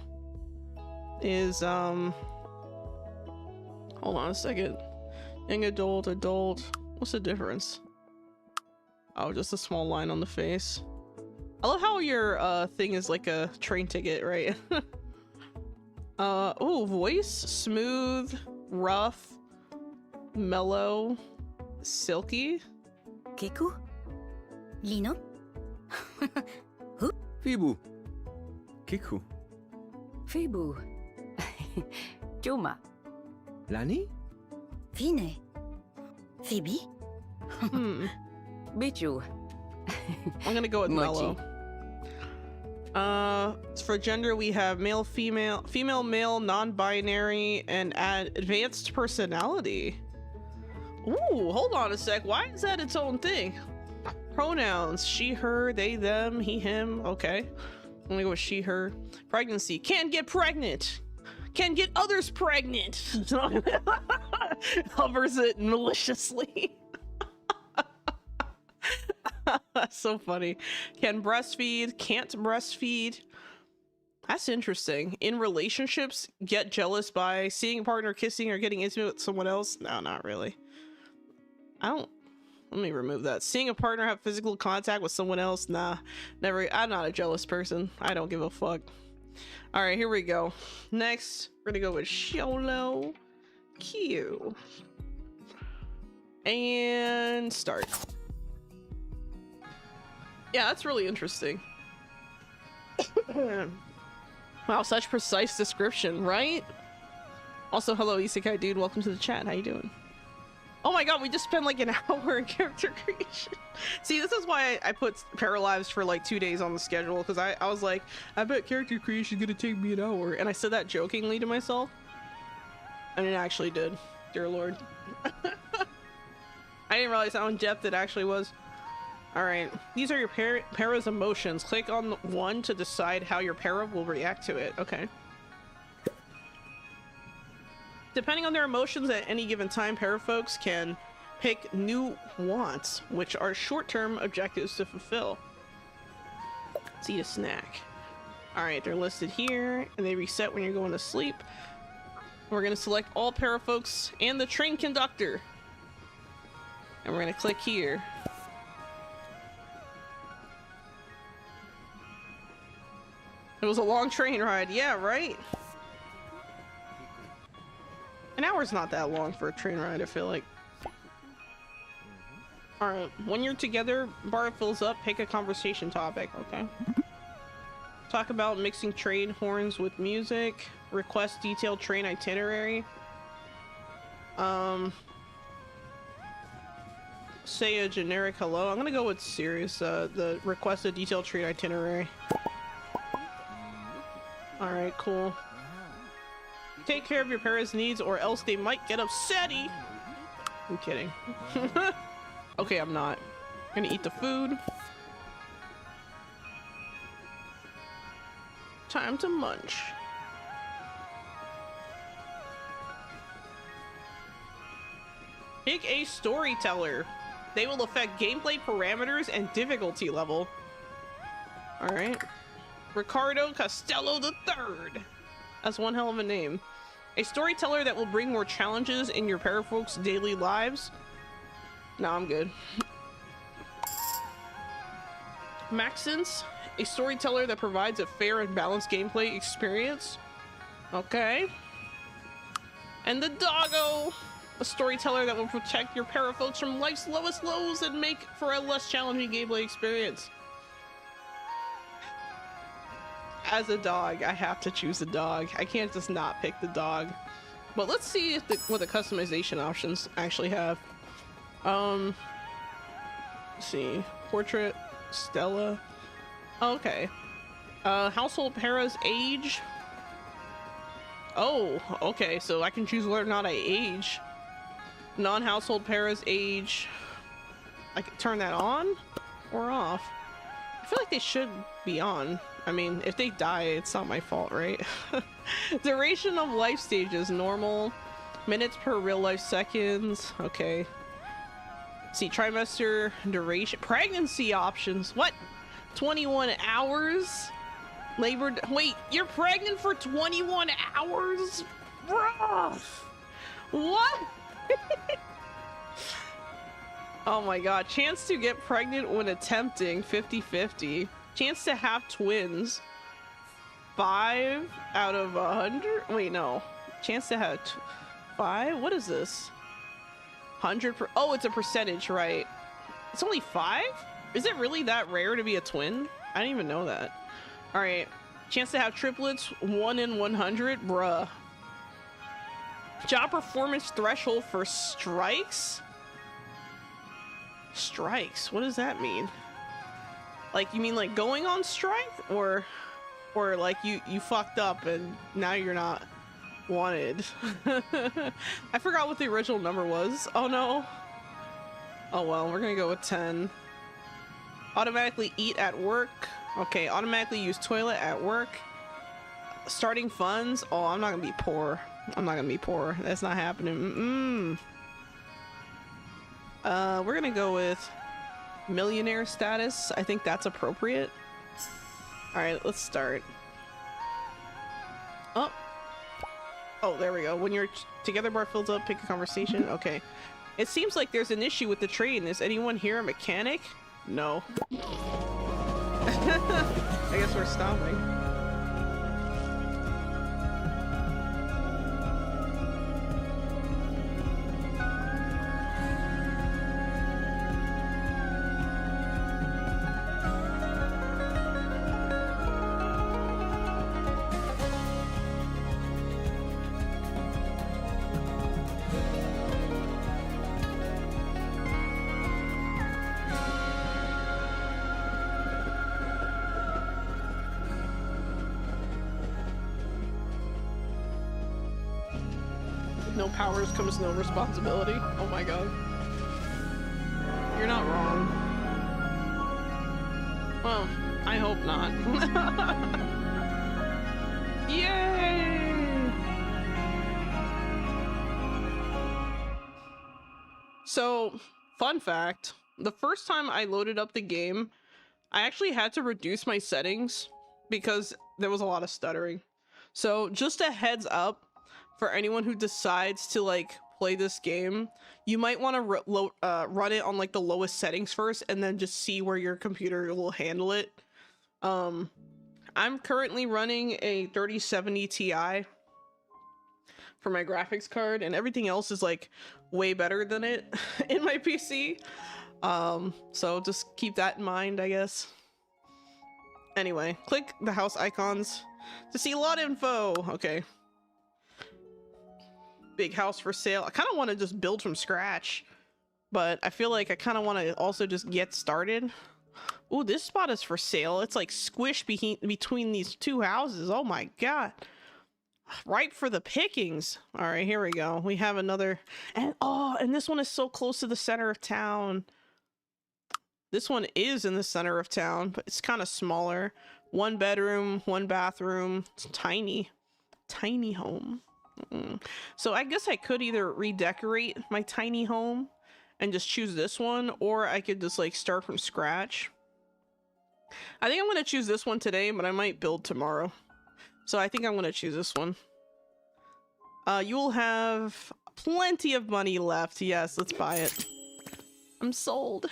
S1: is hold on a second. Young adult, adult. What's the difference? Oh, just a small line on the face. I love how your thing is like a train ticket, right? Oh, voice, smooth, rough, mellow, silky.
S3: Keku? Lino?
S4: Fibu. Kiku.
S3: Fibu. Juma.
S4: Lani?
S3: Fine. Phoebe? Bichu.
S1: I'm gonna go with mellow. For gender we have male, female, female, male, non-binary, and advanced personality. Ooh, hold on a sec. Why is that its own thing? Pronouns: she, her, they, them, he, him. Okay, I'm gonna go with she, her. Pregnancy: can't get pregnant, can get others pregnant. Hovers it maliciously. That's so funny. Can breastfeed, can't breastfeed. That's interesting. In relationships, get jealous by seeing a partner kissing or getting intimate with someone else. No, not really. I don't. Let me remove that. Seeing a partner have physical contact with someone else. Nah, never. I'm not a jealous person. I don't give a fuck. All right, here we go. Next, we're gonna go with Sholo Q. And start. Yeah, that's really interesting. Wow, such precise description, right? Also, hello, Isekai dude. Welcome to the chat. How you doing? Oh my god, we just spent like an hour in character creation. See, this is why I put Paralives for like 2 days on the schedule, because I was like, I bet character creation is gonna take me an hour. And I said that jokingly to myself. And it actually did. Dear Lord. I didn't realize how in depth it actually was. Alright, these are your para's emotions. Click on one to decide how your para will react to it. Okay. Depending on their emotions at any given time, para folks can pick new wants, which are short-term objectives to fulfill. Let's eat a snack. Alright, they're listed here, and they reset when you're going to sleep. We're going to select all para folks and the train conductor. And we're going to click here. It was a long train ride. Yeah, right? An hour's not that long for a train ride, I feel like. Alright, when you're together, bar fills up, pick a conversation topic, okay? Talk about mixing train horns with music. Request detailed train itinerary. Say a generic hello. I'm gonna go with serious, the request a detailed train itinerary. Alright, cool. Take care of your para's needs or else they might get upsetty. I'm kidding. Okay, I'm not. I'm gonna eat the food. Time to munch. Pick a storyteller. They will affect gameplay parameters and difficulty level. Alright. Ricardo Costello III. That's one hell of a name. A storyteller that will bring more challenges in your parafolk's daily lives. Nah, I'm good. Maxence, a storyteller that provides a fair and balanced gameplay experience. Okay. And the doggo, a storyteller that will protect your parafolks from life's lowest lows and make for a less challenging gameplay experience. As a dog, I have to choose a dog. I can't just not pick the dog. But let's see if what the customization options actually have. Let's see. Portrait, Stella. Oh, okay. Household para's age. Oh, okay. So I can choose whether or not I age. Non-household para's age. I can turn that on or off. I feel like they should be on. I mean, if they die, it's not my fault, right? Duration of life stages, normal. Minutes per real life seconds. Okay. See, trimester duration. Pregnancy options. What? 21 hours? Labor. Wait, you're pregnant for 21 hours? Bruh. What? Oh my god. Chance to get pregnant when attempting 50-50. Chance to have twins 5 out of 100. Wait, no. Chance to have 5. What is this? 100 per. Oh, it's a percentage, right? It's only 5. Is it really that rare to be a twin? I didn't even know that. All right. Chance to have triplets 1 in 100. Bruh. Job performance threshold for strikes. Strikes. What does that mean? Like, you mean like going on strike, or like you fucked up and now you're not wanted? I forgot what the original number was. Oh no. Oh well, we're gonna go with 10. Automatically eat at work. Okay, automatically use toilet at work. Starting funds. Oh, I'm not gonna be poor. I'm not gonna be poor. That's not happening. We're gonna go with millionaire status. I think that's appropriate. All right, let's start. Oh, there we go. When you're together, bar fills up, pick a conversation. Okay. It seems like there's an issue with the train. Is anyone here a mechanic? No. I guess we're stopping. No powers comes no responsibility. Oh my god. you're not wrong. Well, I hope not. Yay! So, fun fact, the first time I loaded up the game, I actually had to reduce my settings because there was a lot of stuttering. So just a heads up for anyone who decides to like play this game, you might want to run it on like the lowest settings first and then just see where your computer will handle it. I'm currently running a 3070 Ti for my graphics card, and everything else is like way better than it in my PC. So just keep that in mind, I guess. Anyway, click the house icons to see lot info. Okay. Big house for sale. I kind of want to just build from scratch, but I feel like I kind of want to also just get started. Ooh, this spot is for sale. It's like squished between these two houses. Oh my god. Ripe for the pickings. All right, here we go. We have another, and oh, and this one is so close to the center of town. This one is in the center of town, but it's kind of smaller. 1 bedroom, 1 bathroom. It's tiny home. So I guess I could either redecorate my tiny home and just choose this one, or I could just like start from scratch. I think I'm going to choose this one today, but I might build tomorrow. So I think I'm going to choose this one. You will have plenty of money left. Yes, let's buy it. I'm sold.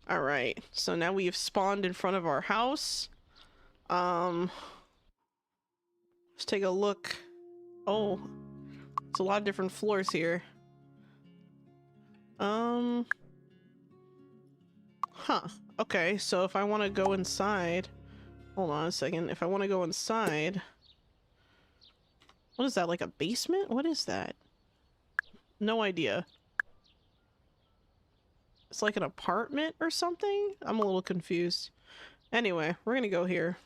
S1: All right, so now we have spawned in front of our house. Let's take a look. Oh, it's a lot of different floors here. Huh. Okay, so if I want to go inside, hold on a second. If I want to go inside, what is that? Like a basement? What is that? No idea. It's like an apartment or something? I'm a little confused. Anyway, we're gonna go here.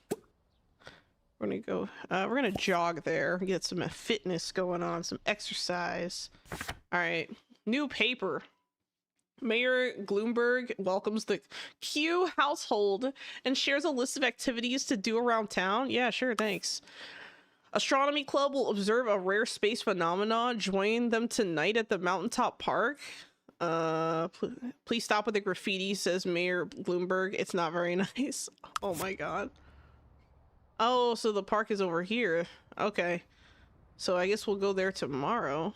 S1: We're gonna jog there, get some fitness going on, some exercise. All right, new paper. Mayor Gloomberg welcomes the Q household and shares a list of activities to do around town. Yeah, sure, thanks. Astronomy Club will observe a rare space phenomena. Join them tonight at the Mountaintop Park. Please stop with the graffiti, says Mayor Bloomberg. It's not very nice. Oh my god. Oh, so the park is over here. Okay. So I guess we'll go there tomorrow.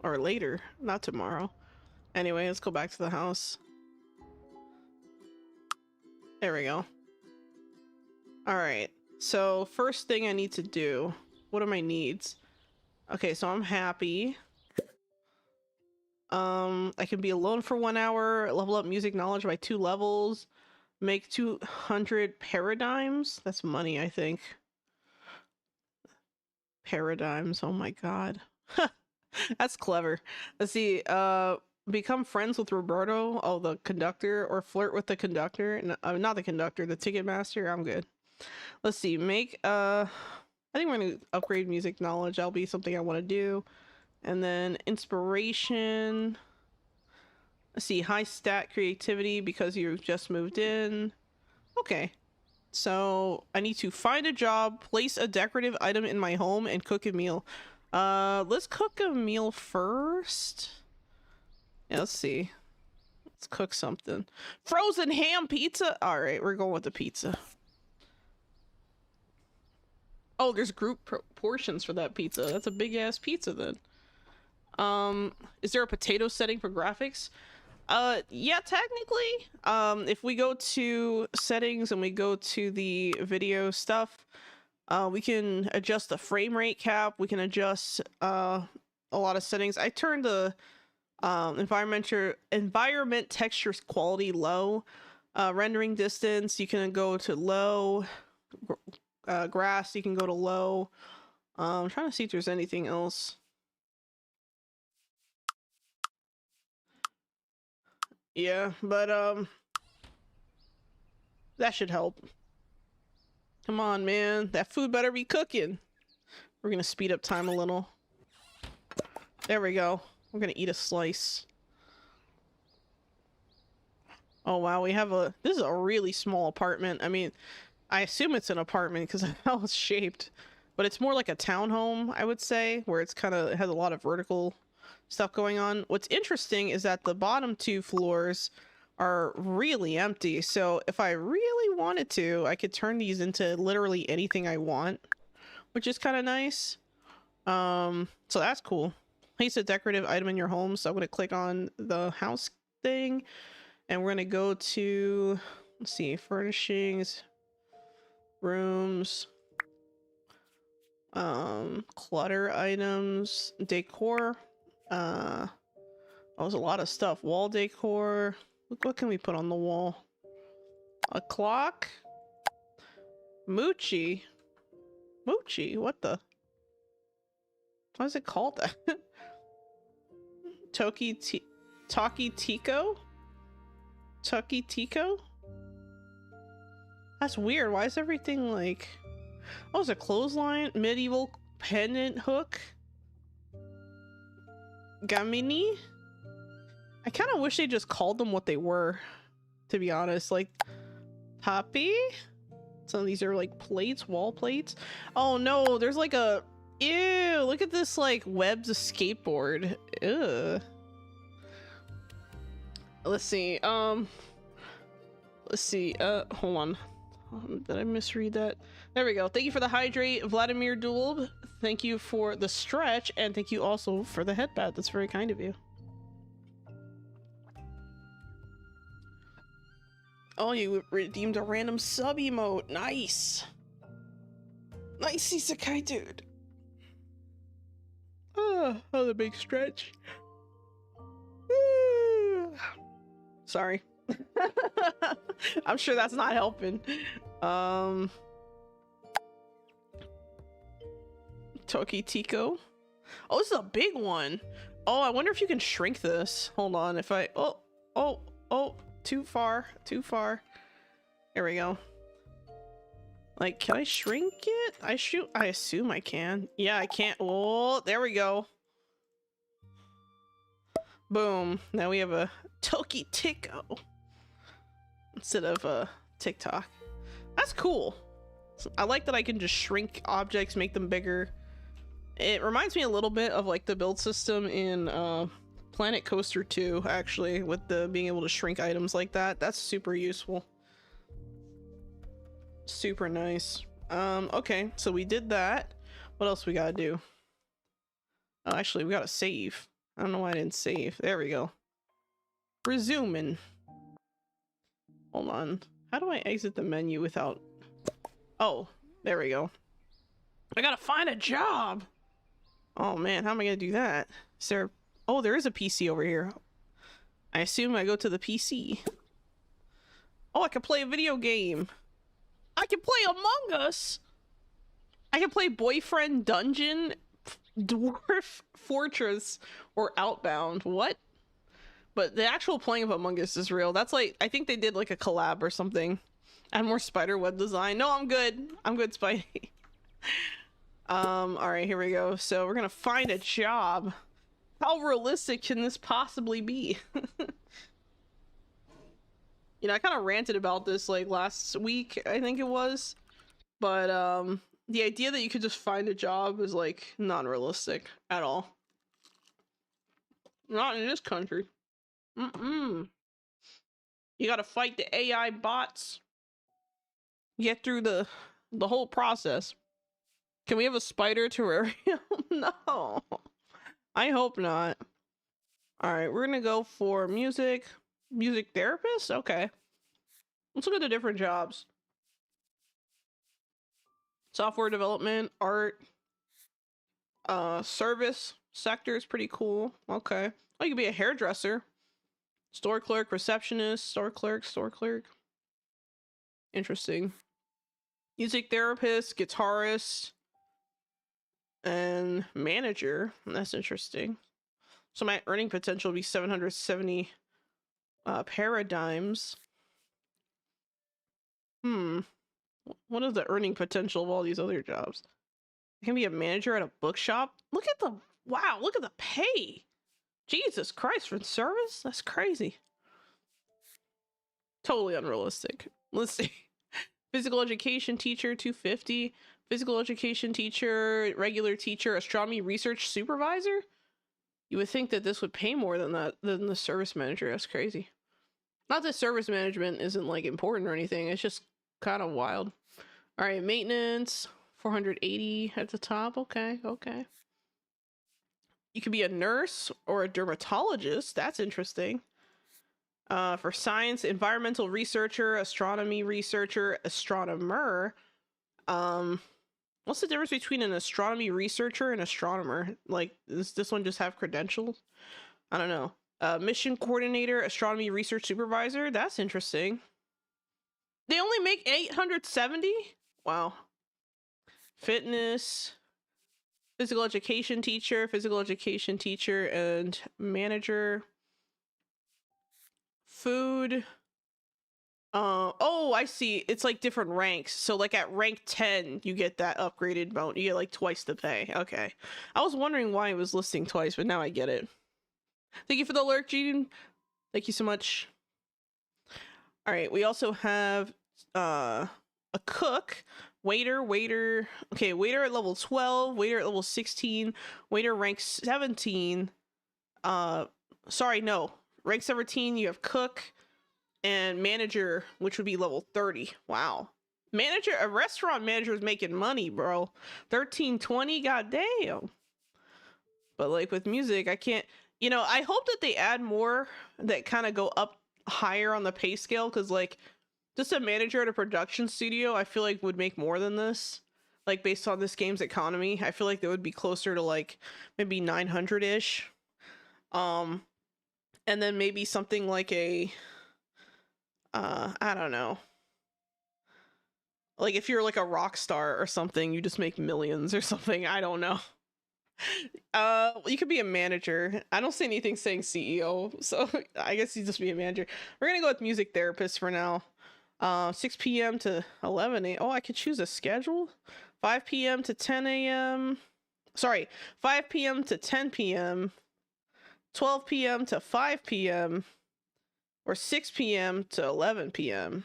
S1: Or later. Not tomorrow. Anyway, let's go back to the house. There we go. Alright. So first thing I need to do. What are my needs? Okay, so I'm happy. I can be alone for 1 hour, level up music knowledge by 2 levels, make 200 paradigms. That's money, I think. Paradigms, oh my god. That's clever. Let's see, become friends with Roberto, oh, the conductor, or flirt with the conductor. No, not the conductor, the ticket master. I'm good. Let's see, make, I think we're gonna upgrade music knowledge. That'll be something I want to do. And then inspiration. Let's see, high stat creativity because you've just moved in. Okay. So I need to find a job, place a decorative item in my home, and cook a meal. Let's cook a meal first. Yeah, let's see. Let's cook something. Frozen ham pizza. All right, we're going with the pizza. Oh, there's group portions for that pizza. That's a big ass pizza then. Is there a potato setting for graphics? Yeah, technically. If we go to settings and we go to the video stuff, we can adjust the frame rate cap. We can adjust a lot of settings. I turned the environment texture quality low. Rendering distance, you can go to low. Grass, you can go to low. I'm trying to see if there's anything else. Yeah, but that should help. Come on, man. That food better be cooking. We're gonna speed up time a little. There we go. We're gonna eat a slice. Oh wow, we have a... This is a really small apartment. I mean, I assume it's an apartment because of how it's shaped. But it's more like a townhome, I would say, where it's kind of... It has a lot of vertical stuff going on. What's interesting is that the bottom 2 floors are really empty. So if I really wanted to, I could turn these into literally anything I want, which is kind of nice. So that's cool. Place a decorative item in your home. So I'm going to click on the house thing and we're going to go to, let's see, furnishings, rooms, clutter items, decor. Oh, there's a lot of stuff. Wall decor. Look, what can we put on the wall? A clock? Moochie? Moochie? What the? Why is it called that? Talkie Tico? Talkie Tico? That's weird. Why is everything like... Oh, it's a clothesline? Medieval pendant hook? Gamini? I kind of wish they just called them what they were, to be honest. Like, Poppy? Some of these are like plates, wall plates. Oh no, there's like a... Ew, look at this like webbed skateboard. Ugh. Let's see, hold on. Did I misread that? There we go. Thank you for the hydrate, Vladimir Dulb. Thank you for the stretch, and thank you also for the headpat. That's very kind of you. Oh, you redeemed a random sub emote. Nice. Nice isekai, dude. Oh, the big stretch. Sorry. I'm sure that's not helping. Toki Tico. Oh, this is a big one. Oh, I wonder if you can shrink this. Hold on. If I... Oh. Too far. Here we go. Like, can I shrink it? I assume I can. Yeah, I can't. Oh, there we go. Boom. Now we have a Toki Tico instead of a TikTok. That's cool. I like that I can just shrink objects, make them bigger. It reminds me a little bit of like the build system in Planet Coaster 2, actually, with the being able to shrink items like that. That's super useful. Super nice. Okay, so we did that. What else we gotta do? Oh, actually, we gotta save. I don't know why I didn't save. There we go. Resuming. Hold on. How do I exit the menu without... Oh, there we go. I gotta find a job! Oh man, how am I gonna do that? Is there... Oh, there is a PC over here. I assume I go to the PC. Oh, I can play a video game. I can play Among Us! I can play Boyfriend Dungeon, Dwarf Fortress, or Outbound. What? But the actual playing of Among Us is real. That's like, I think they did like a collab or something. Add more spider web design. No, I'm good. I'm good, Spidey. Alright, here we go. So we're gonna find a job. How realistic can this possibly be? You know, I kind of ranted about this like last week, I think it was. But the idea that you could just find a job is like non-realistic at all. Not in this country. You gotta fight the AI bots. Get through the whole process. Can we have a spider terrarium? No. I hope not. Alright, we're gonna go for music. Music therapist? Okay. Let's look at the different jobs. Software development, art, service sector is pretty cool. Okay. Oh, you could be a hairdresser. Store clerk, receptionist, store clerk. Interesting. Music therapist, guitarist, and manager. That's interesting. So my earning potential will be 770 paradigms. What is the earning potential of all these other jobs? I can be a manager at a bookshop. Look at the... Wow, look at the pay. Jesus Christ, for service? That's crazy. Totally unrealistic. Let's see. Physical education teacher, 250. Physical education teacher, regular teacher, astronomy research supervisor? You would think that this would pay more than that, than the service manager. That's crazy. Not that service management isn't like important or anything. It's just kind of wild. All right, maintenance, 480 at the top. Okay, okay. You could be a nurse or a dermatologist. That's interesting. For science, environmental researcher, astronomy researcher, astronomer. What's the difference between an astronomy researcher and astronomer? Like, does this one just have credentials? I don't know. Mission coordinator, astronomy research supervisor. That's interesting. They only make 870? Wow. Fitness, physical education teacher, and manager. Food. Oh, I see. It's like different ranks. So like at rank 10, you get that upgraded bonus. You get like twice the pay. Okay. I was wondering why it was listing twice, but now I get it. Thank you for the lurk, Gene. Thank you so much. All right, we also have a cook, waiter. Okay, waiter at level 12, waiter at level 16, waiter rank 17. Sorry, no. Rank 17, you have cook and manager, which would be level 30. Wow. Manager, a restaurant manager is making money, bro. 1320, goddamn. But like with music, I can't, you know, I hope that they add more that kind of go up higher on the pay scale, because like just a manager at a production studio, I feel like would make more than this. Like based on this game's economy, I feel like they would be closer to like maybe 900-ish. And then maybe something like a, I don't know. Like if you're like a rock star or something, you just make millions or something. I don't know. You could be a manager. I don't see anything saying CEO, so I guess you just be a manager. We're gonna go with music therapist for now. 6 p.m. to 11 a.m. Oh, I could choose a schedule. 5 p.m. to 10 a.m. Sorry, 5 p.m. to 10 p.m. 12 p.m. to 5 p.m. or 6 p.m. to 11 p.m.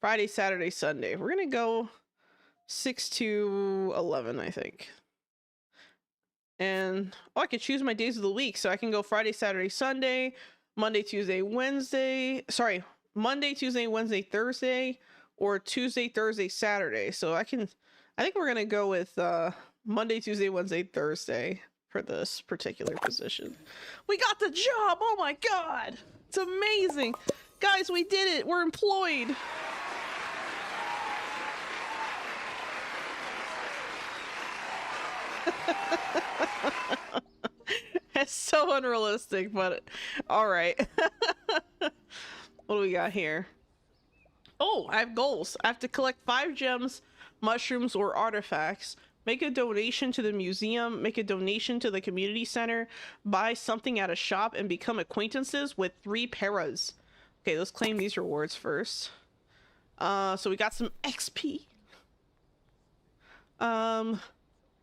S1: Friday, Saturday, Sunday. We're gonna go 6 to 11, I think. And oh, I could choose my days of the week, so I can go Friday, Saturday, Sunday, Monday, Tuesday, Wednesday. Sorry, Monday, Tuesday, Wednesday, Thursday, or Tuesday, Thursday, Saturday. So I think we're gonna go with Monday, Tuesday, Wednesday, Thursday for this particular position. We got the job! Oh my god! It's amazing! Guys, we did it! We're employed! It's so unrealistic, but alright. What do we got here? Oh, I have goals. I have to collect 5 gems, mushrooms, or artifacts. Make a donation to the museum, make a donation to the community center, buy something at a shop, and become acquaintances with 3 paras. Okay, let's claim these rewards first. So we got some XP.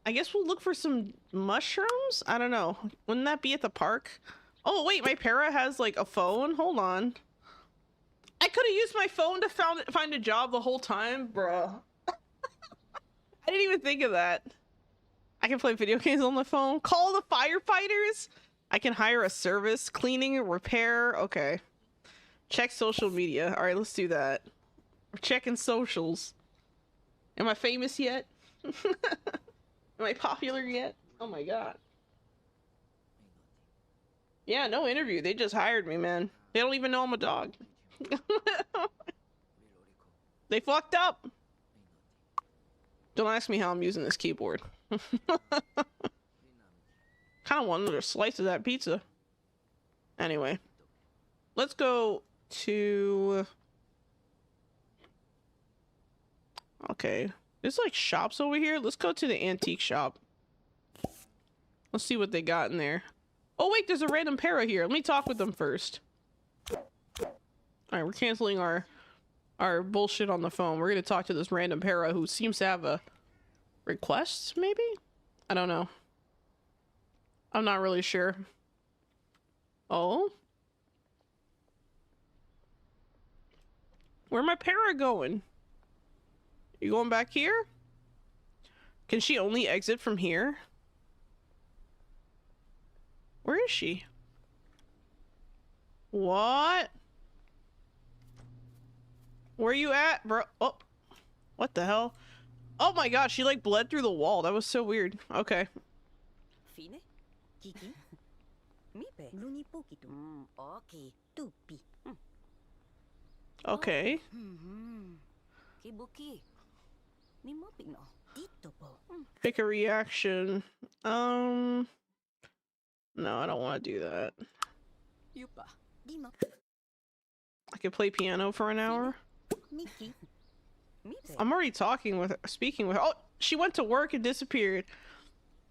S1: I guess we'll look for some mushrooms? I don't know. Wouldn't that be at the park? Oh, wait, my para has like a phone? Hold on. I could have used my phone to find a job the whole time, bruh. I didn't even think of that. I can play video games on the phone. Call the firefighters. I can hire a service. Cleaning, repair. Okay. Check social media. All right, let's do that. We're checking socials. Am I famous yet? Am I popular yet? Oh my god. Yeah, no interview. They just hired me, man. They don't even know I'm a dog. They fucked up. Don't ask me how I'm using this keyboard. Kind of want another slice of that pizza. Anyway, let's go to... Okay, there's like shops over here. Let's go to the antique shop. Let's see what they got in there. Oh wait, there's a random para here. Let me talk with them first. Alright, we're canceling our bullshit on the phone. We're gonna talk to this random para who seems to have a request, maybe? I don't know. I'm not really sure. Oh? Where my para going? You going back here? Can she only exit from here? Where is she? What? Where you at, bro? Oh, what the hell? Oh my god, she like bled through the wall. That was so weird. Okay.
S3: Fine? Kiki? Mipe? Luni pokito. Okay. Tupi.
S1: Okay.
S3: Kibuki. Ni moping no. Dito po.
S1: Pick a reaction. No, I don't want to do that.
S3: Yupa. Dimo.
S1: I could play piano for an hour.
S3: Miki. Mipe.
S1: I'm already speaking with her. Oh, she went to work and disappeared.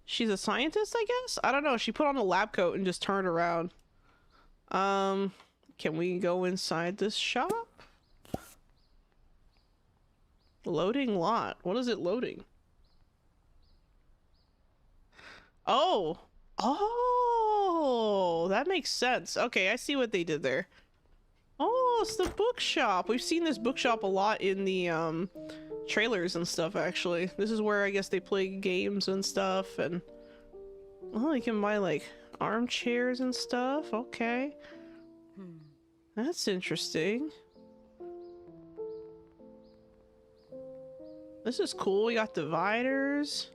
S1: She's a scientist, I guess? I don't know. She put on a lab coat and just turned around. Can we go inside this shop? Loading lot. What is it loading? Oh. Oh, that makes sense. Okay, I see what they did there. Oh, it's the bookshop. We've seen this bookshop a lot in the trailers and stuff, actually. This is where I guess they play games and stuff, and oh, you can buy like armchairs and stuff. Okay. That's interesting. This is cool. We got dividers.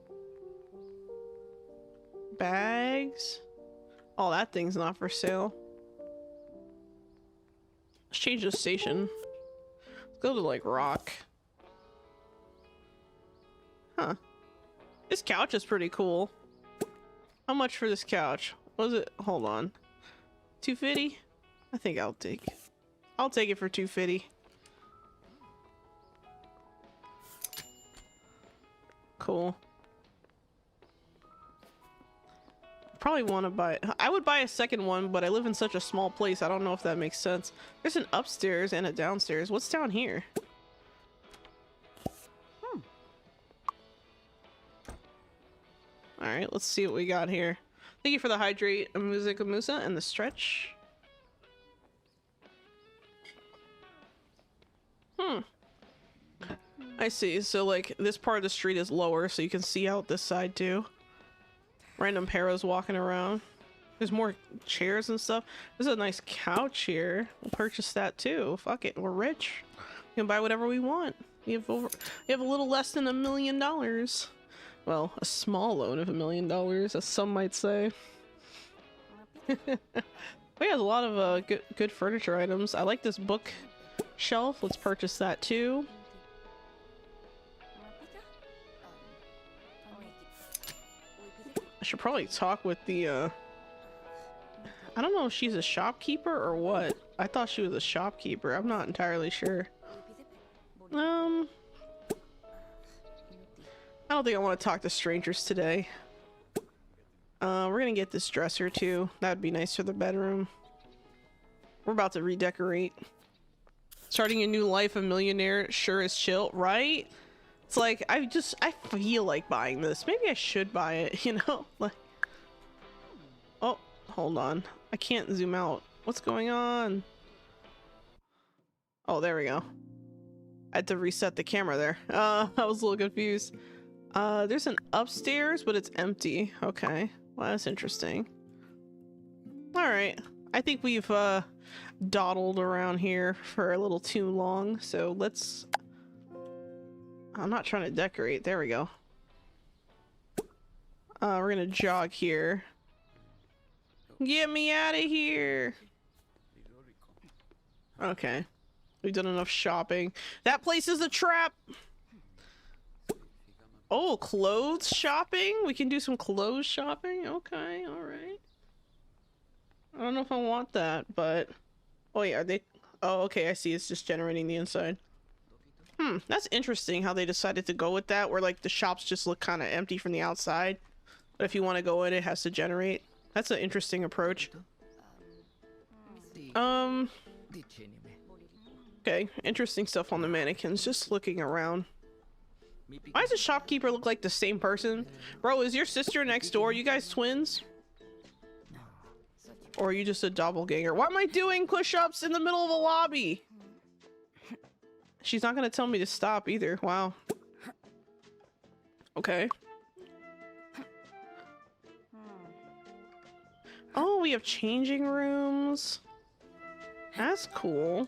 S1: Bags. Oh, that thing's not for sale. Let's change the station. Let's go to like rock. Huh. This couch is pretty cool. How much for this couch? What was it? Hold on. 250? I think I'll take it for 250. Cool. Probably want to buy it. I would buy a second one, but I live in such a small place. I don't know if that makes sense. There's an upstairs and a downstairs. What's down here? All right, let's see what we got here. Thank you for the hydrate, Musa, and the stretch. I see. So like this part of the street is lower, so you can see out this side too. Random paras walking around. There's more chairs and stuff. There's a nice couch here. We'll purchase that too. Fuck it, we're rich. We can buy whatever we want. We have a little less than $1 million. Well, a small loan of $1 million, as some might say. We have a lot of good furniture items. I like this bookshelf. Let's purchase that too. I should probably talk with the I don't know if she's a shopkeeper or what. I thought she was a shopkeeper. I'm not entirely sure. I don't think I want to talk to strangers today. We're gonna get this dresser too. That'd be nice for the bedroom. We're about to redecorate. Starting a new life, a millionaire sure is chill, right? It's like, I feel like buying this. Maybe I should buy it, you know? Like, oh, hold on. I can't zoom out. What's going on? Oh, there we go. I had to reset the camera there. I was a little confused. There's an upstairs, but it's empty. Okay. Well, that's interesting. Alright. I think we've, dawdled around here for a little too long, so let's... I'm not trying to decorate. There we go. We're gonna jog here. Get me out of here! Okay. We've done enough shopping. That place is a trap! Oh, clothes shopping? We can do some clothes shopping? Okay, alright. I don't know if I want that, but... Oh yeah, are they... Oh, okay, I see. It's just generating the inside. That's interesting how they decided to go with that, where like the shops just look kind of empty from the outside, but if you want to go in, it has to generate. That's an interesting approach. Okay, interesting stuff on the mannequins, just looking around. Why does the shopkeeper look like the same person? Bro, is your sister next door? You guys twins? Or are you just a doppelganger? Why am I doing push-ups in the middle of a lobby? She's not gonna tell me to stop either. Wow. Okay. Oh, we have changing rooms. That's cool.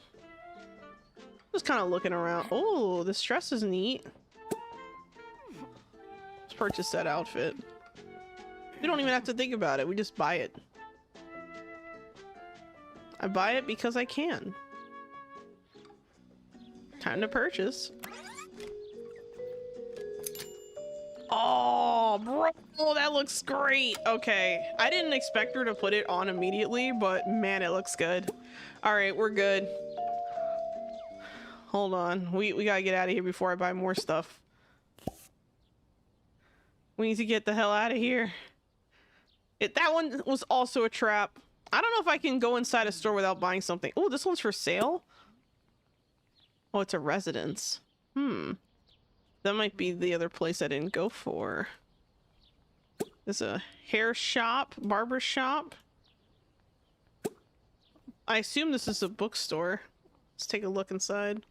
S1: Just kind of looking around. Oh, this dress is neat. Let's purchase that outfit. We don't even have to think about it. We just buy it. I buy it because I can. Time to purchase. Oh, bro, that looks great. Okay, I didn't expect her to put it on immediately, but man, it looks good. All right, we're good. Hold on, we gotta get out of here before I buy more stuff. We need to get the hell out of here. That one was also a trap. I don't know if I can go inside a store without buying something. Oh, this one's for sale? Oh, it's a residence. That might be the other place I didn't go for. There's a hair shop, barber shop. I assume this is a bookstore. Let's take a look inside.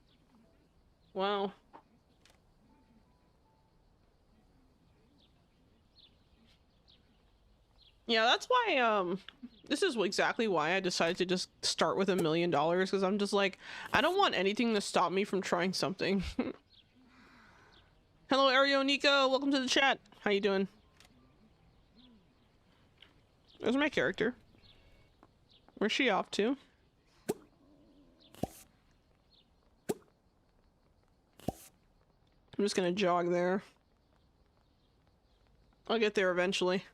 S1: Wow. Yeah, that's why, this is exactly why I decided to just start with $1 million, because I'm just like, I don't want anything to stop me from trying something. Hello, Ario Nico. Welcome to the chat. How you doing? There's my character. Where's she off to? I'm just gonna jog there. I'll get there eventually.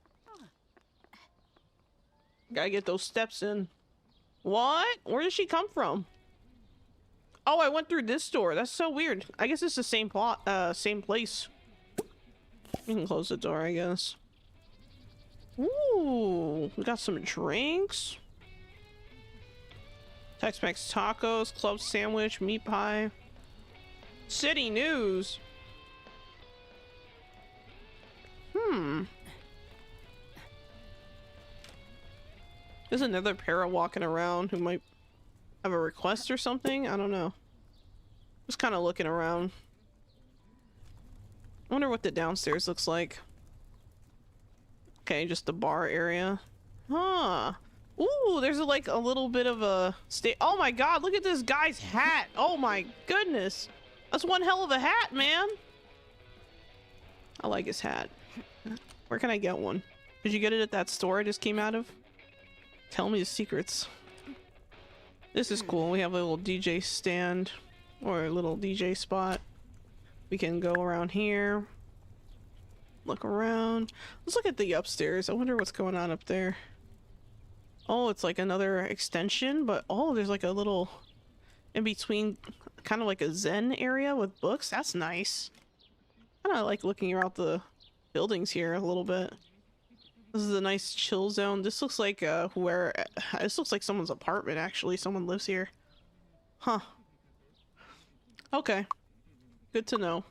S1: Gotta get those steps in. What? Where did she come from? Oh, I went through this door. That's so weird. I guess it's the same plot, same place. You can close the door, I guess. Ooh, we got some drinks. Tex-Mex tacos, club sandwich, meat pie. City news. There's another para walking around who might have a request or something. I don't know. Just kind of looking around. I wonder what the downstairs looks like. Okay, just the bar area. Huh. Ooh, there's like a little bit of a oh my god, look at this guy's hat. Oh my goodness. That's one hell of a hat, man. I like his hat. Where can I get one? Did you get it at that store I just came out of? Tell me the secrets. This is cool. We have a little DJ stand or a little DJ spot. We can go around here. Look around. Let's look at the upstairs. I wonder what's going on up there. Oh, it's like another extension, but oh, there's like a little in between, kind of like a zen area with books. That's nice. Kind of like looking around the buildings here a little bit. This is a nice chill zone. This looks like this looks like someone's apartment actually. Someone lives here. Huh. Okay. Good to know.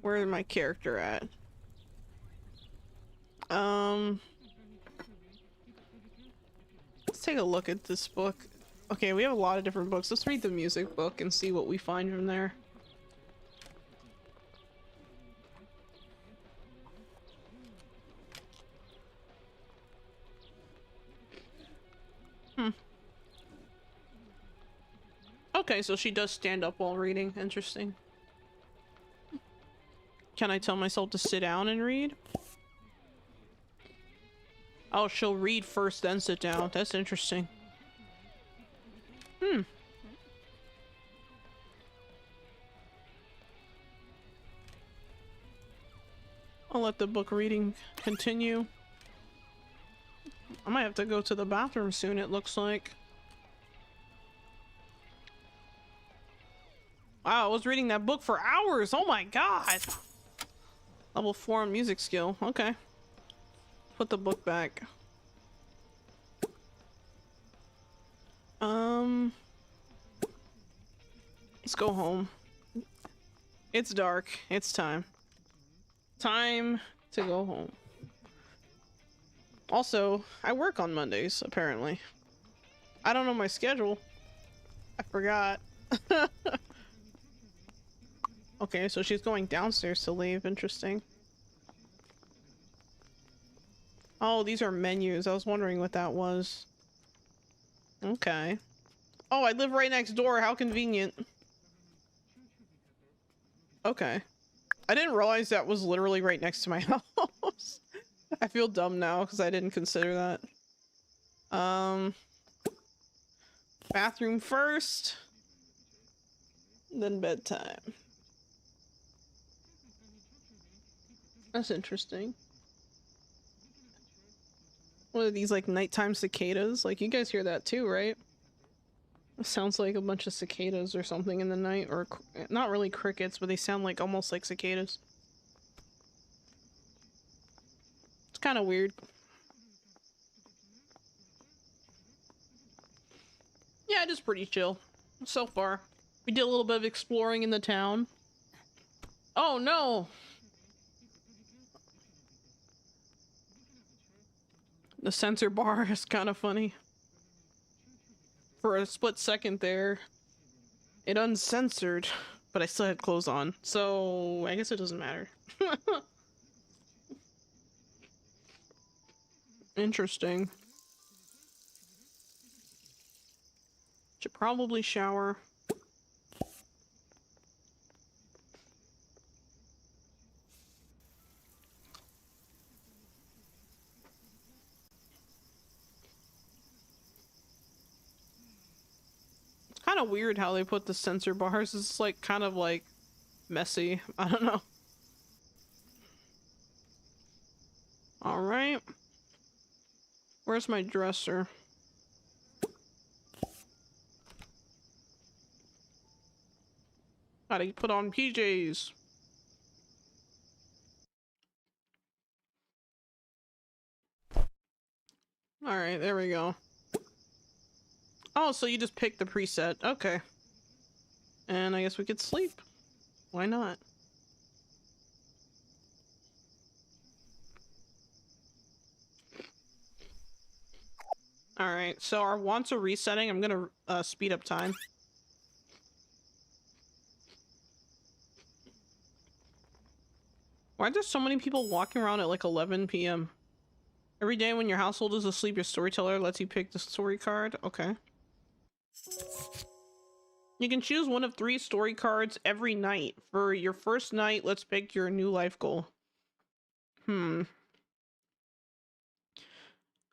S1: Where is my character at? Let's take a look at this book. Okay, we have a lot of different books. Let's read the music book and see what we find from there. Okay, so she does stand up while reading. Interesting. Can I tell myself to sit down and read? Oh, she'll read first, then sit down. That's interesting. I'll let the book reading continue. I might have to go to the bathroom soon, it looks like. Wow, I was reading that book for hours. Oh my god. Level 4 music skill. Okay. Put the book back. Let's go home. It's dark. It's time. Time to go home. Also, I work on Mondays, apparently. I don't know my schedule. I forgot. Okay, so she's going downstairs to leave. Interesting. Oh, these are menus. I was wondering what that was. Okay. Oh, I live right next door. How convenient. Okay. I didn't realize that was literally right next to my house. I feel dumb now because I didn't consider that. Bathroom first. Then bedtime. That's interesting. What are these, like, nighttime cicadas? Like, you guys hear that too, right? It sounds like a bunch of cicadas or something in the night, or not really crickets, but they sound like almost like cicadas. It's kind of weird. Yeah, it is pretty chill so far. We did a little bit of exploring in the town. Oh no! The sensor bar is kind of funny. For a split second there, it uncensored, but I still had clothes on, so I guess it doesn't matter. Interesting. Should probably shower. It's kind of weird how they put the sensor bars. It's like kind of like messy. I don't know. All right. Where's my dresser? Gotta put on PJs. All right, there we go. Oh, so you just pick the preset. Okay. And I guess we could sleep. Why not? All right, so our wants are resetting. I'm gonna speed up time. Why are there so many people walking around at like 11 p.m.? Every day when your household is asleep, your storyteller lets you pick the story card. Okay. You can choose one of 3 story cards every night. For your first night, let's pick your new life goal.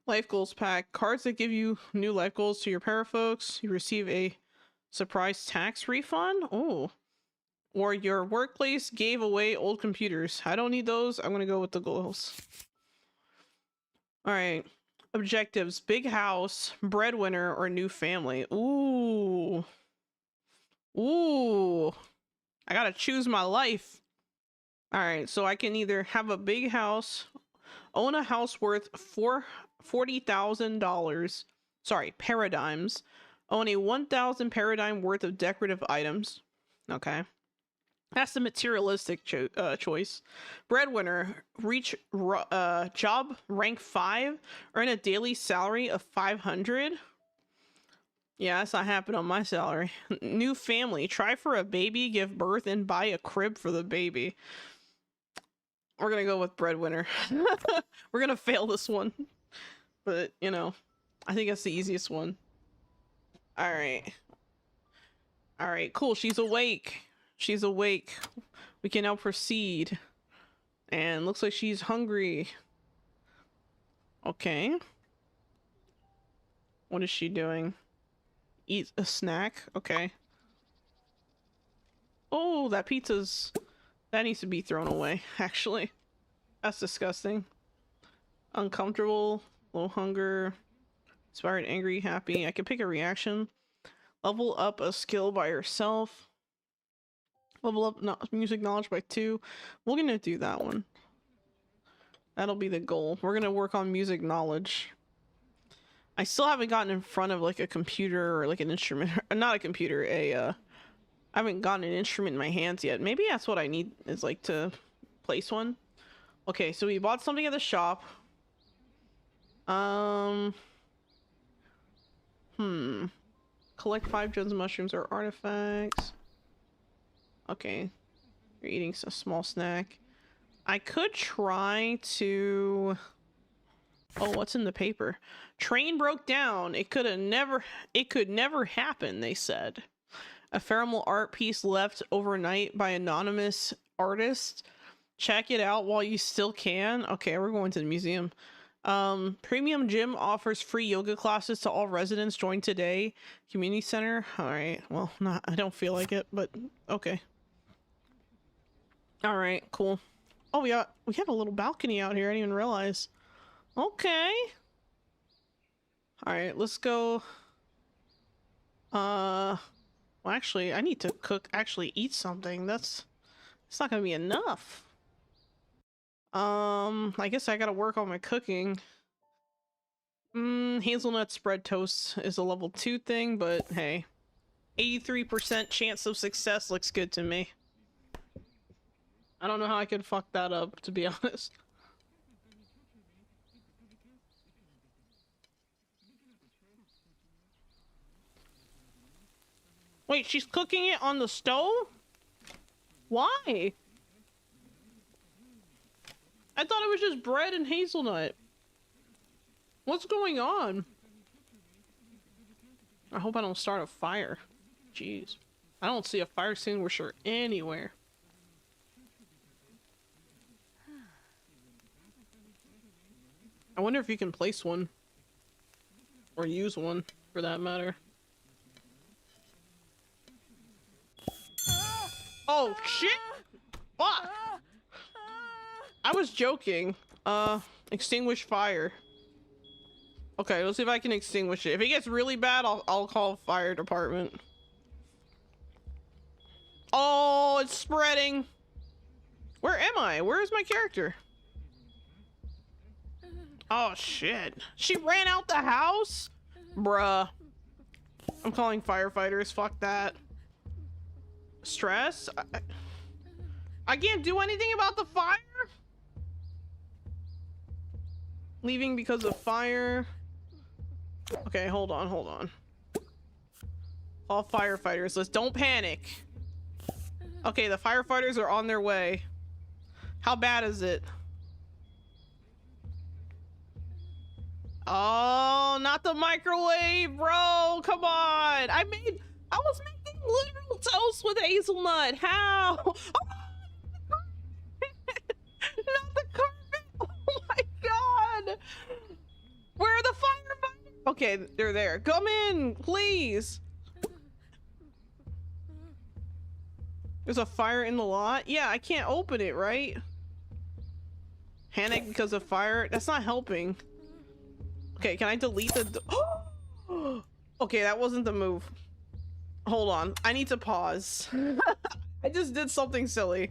S1: Life goals pack. Cards that give you new life goals to your para folks. You receive a surprise tax refund. Oh. Or your workplace gave away old computers. I don't need those. I'm gonna go with the goals. All right. Objectives: big house, breadwinner, or new family. Ooh. Ooh. I gotta choose my life. All right, so I can either have a big house, own a house worth $40,000. Sorry, paradigms. Own a 1,000 paradigm worth of decorative items. Okay. That's the materialistic choice. Breadwinner, reach job rank 5, earn a daily salary of 500. Yeah, that's not happening on my salary. New family, try for a baby, give birth, and buy a crib for the baby. We're gonna go with breadwinner. We're gonna fail this one. But, you know, I think that's the easiest one. Alright. Alright, cool. She's awake. She's awake. We can now proceed. And looks like she's hungry. Okay. What is she doing? Eat a snack? Okay. Oh, that pizza's... That needs to be thrown away, actually. That's disgusting. Uncomfortable. Low hunger. Inspired, angry, happy. I can pick a reaction. Level up a skill by yourself. Level up music knowledge by 2. We're gonna do that one. That'll be the goal. We're gonna work on music knowledge. I still haven't gotten in front of like a computer or like an instrument. Not a computer, I haven't gotten an instrument in my hands yet. Maybe that's what I need, is like to place one. Okay, so we bought something at the shop. Um. Collect 5 gems, mushrooms, or artifacts. Okay. You're eating a small snack. I could try to... Oh, what's in the paper? Train broke down. It could never happen, they said. Ephemeral art piece left overnight by anonymous artist. Check it out while you still can. Okay, we're going to the museum. Premium gym offers free yoga classes to all residents. Join today. Community center. All right. Well, I don't feel like it, but okay. All right, cool. Oh, we have a little balcony out here. I didn't even realize. Okay. All right, let's go. Well, actually, I need to eat something. It's not gonna be enough. I guess I gotta work on my cooking. Hazelnut spread toast is a level 2 thing, but hey. 83% chance of success looks good to me. I don't know how I could fuck that up, to be honest. Wait, she's cooking it on the stove? Why? I thought it was just bread and hazelnut. What's going on? I hope I don't start a fire. Jeez. I don't see a fire extinguisher anywhere. I wonder if you can place one. Or use one, for that matter. Oh, shit! Fuck! I was joking. Extinguish fire. Okay, let's see if I can extinguish it. If it gets really bad, I'll call fire department. Oh, it's spreading. Where am I? Where is my character? Oh, shit. She ran out the house? Bruh. I'm calling firefighters. Fuck that. Stress? I can't do anything about the fire? Leaving because of fire. Okay, hold on. All firefighters, don't panic. Okay, the firefighters are on their way. How bad is it? Oh, not the microwave, bro. Come on. I was making literal toast with hazelnut. How? Oh, not the carpet. Oh my god. Where are the firefighters? Okay, they're there. Come in, please. There's a fire in the lot? Yeah, I can't open it, right? Panic because of fire? That's not helping. Okay, can I delete the... Okay, that wasn't the move. Hold on. I need to pause. I just did something silly.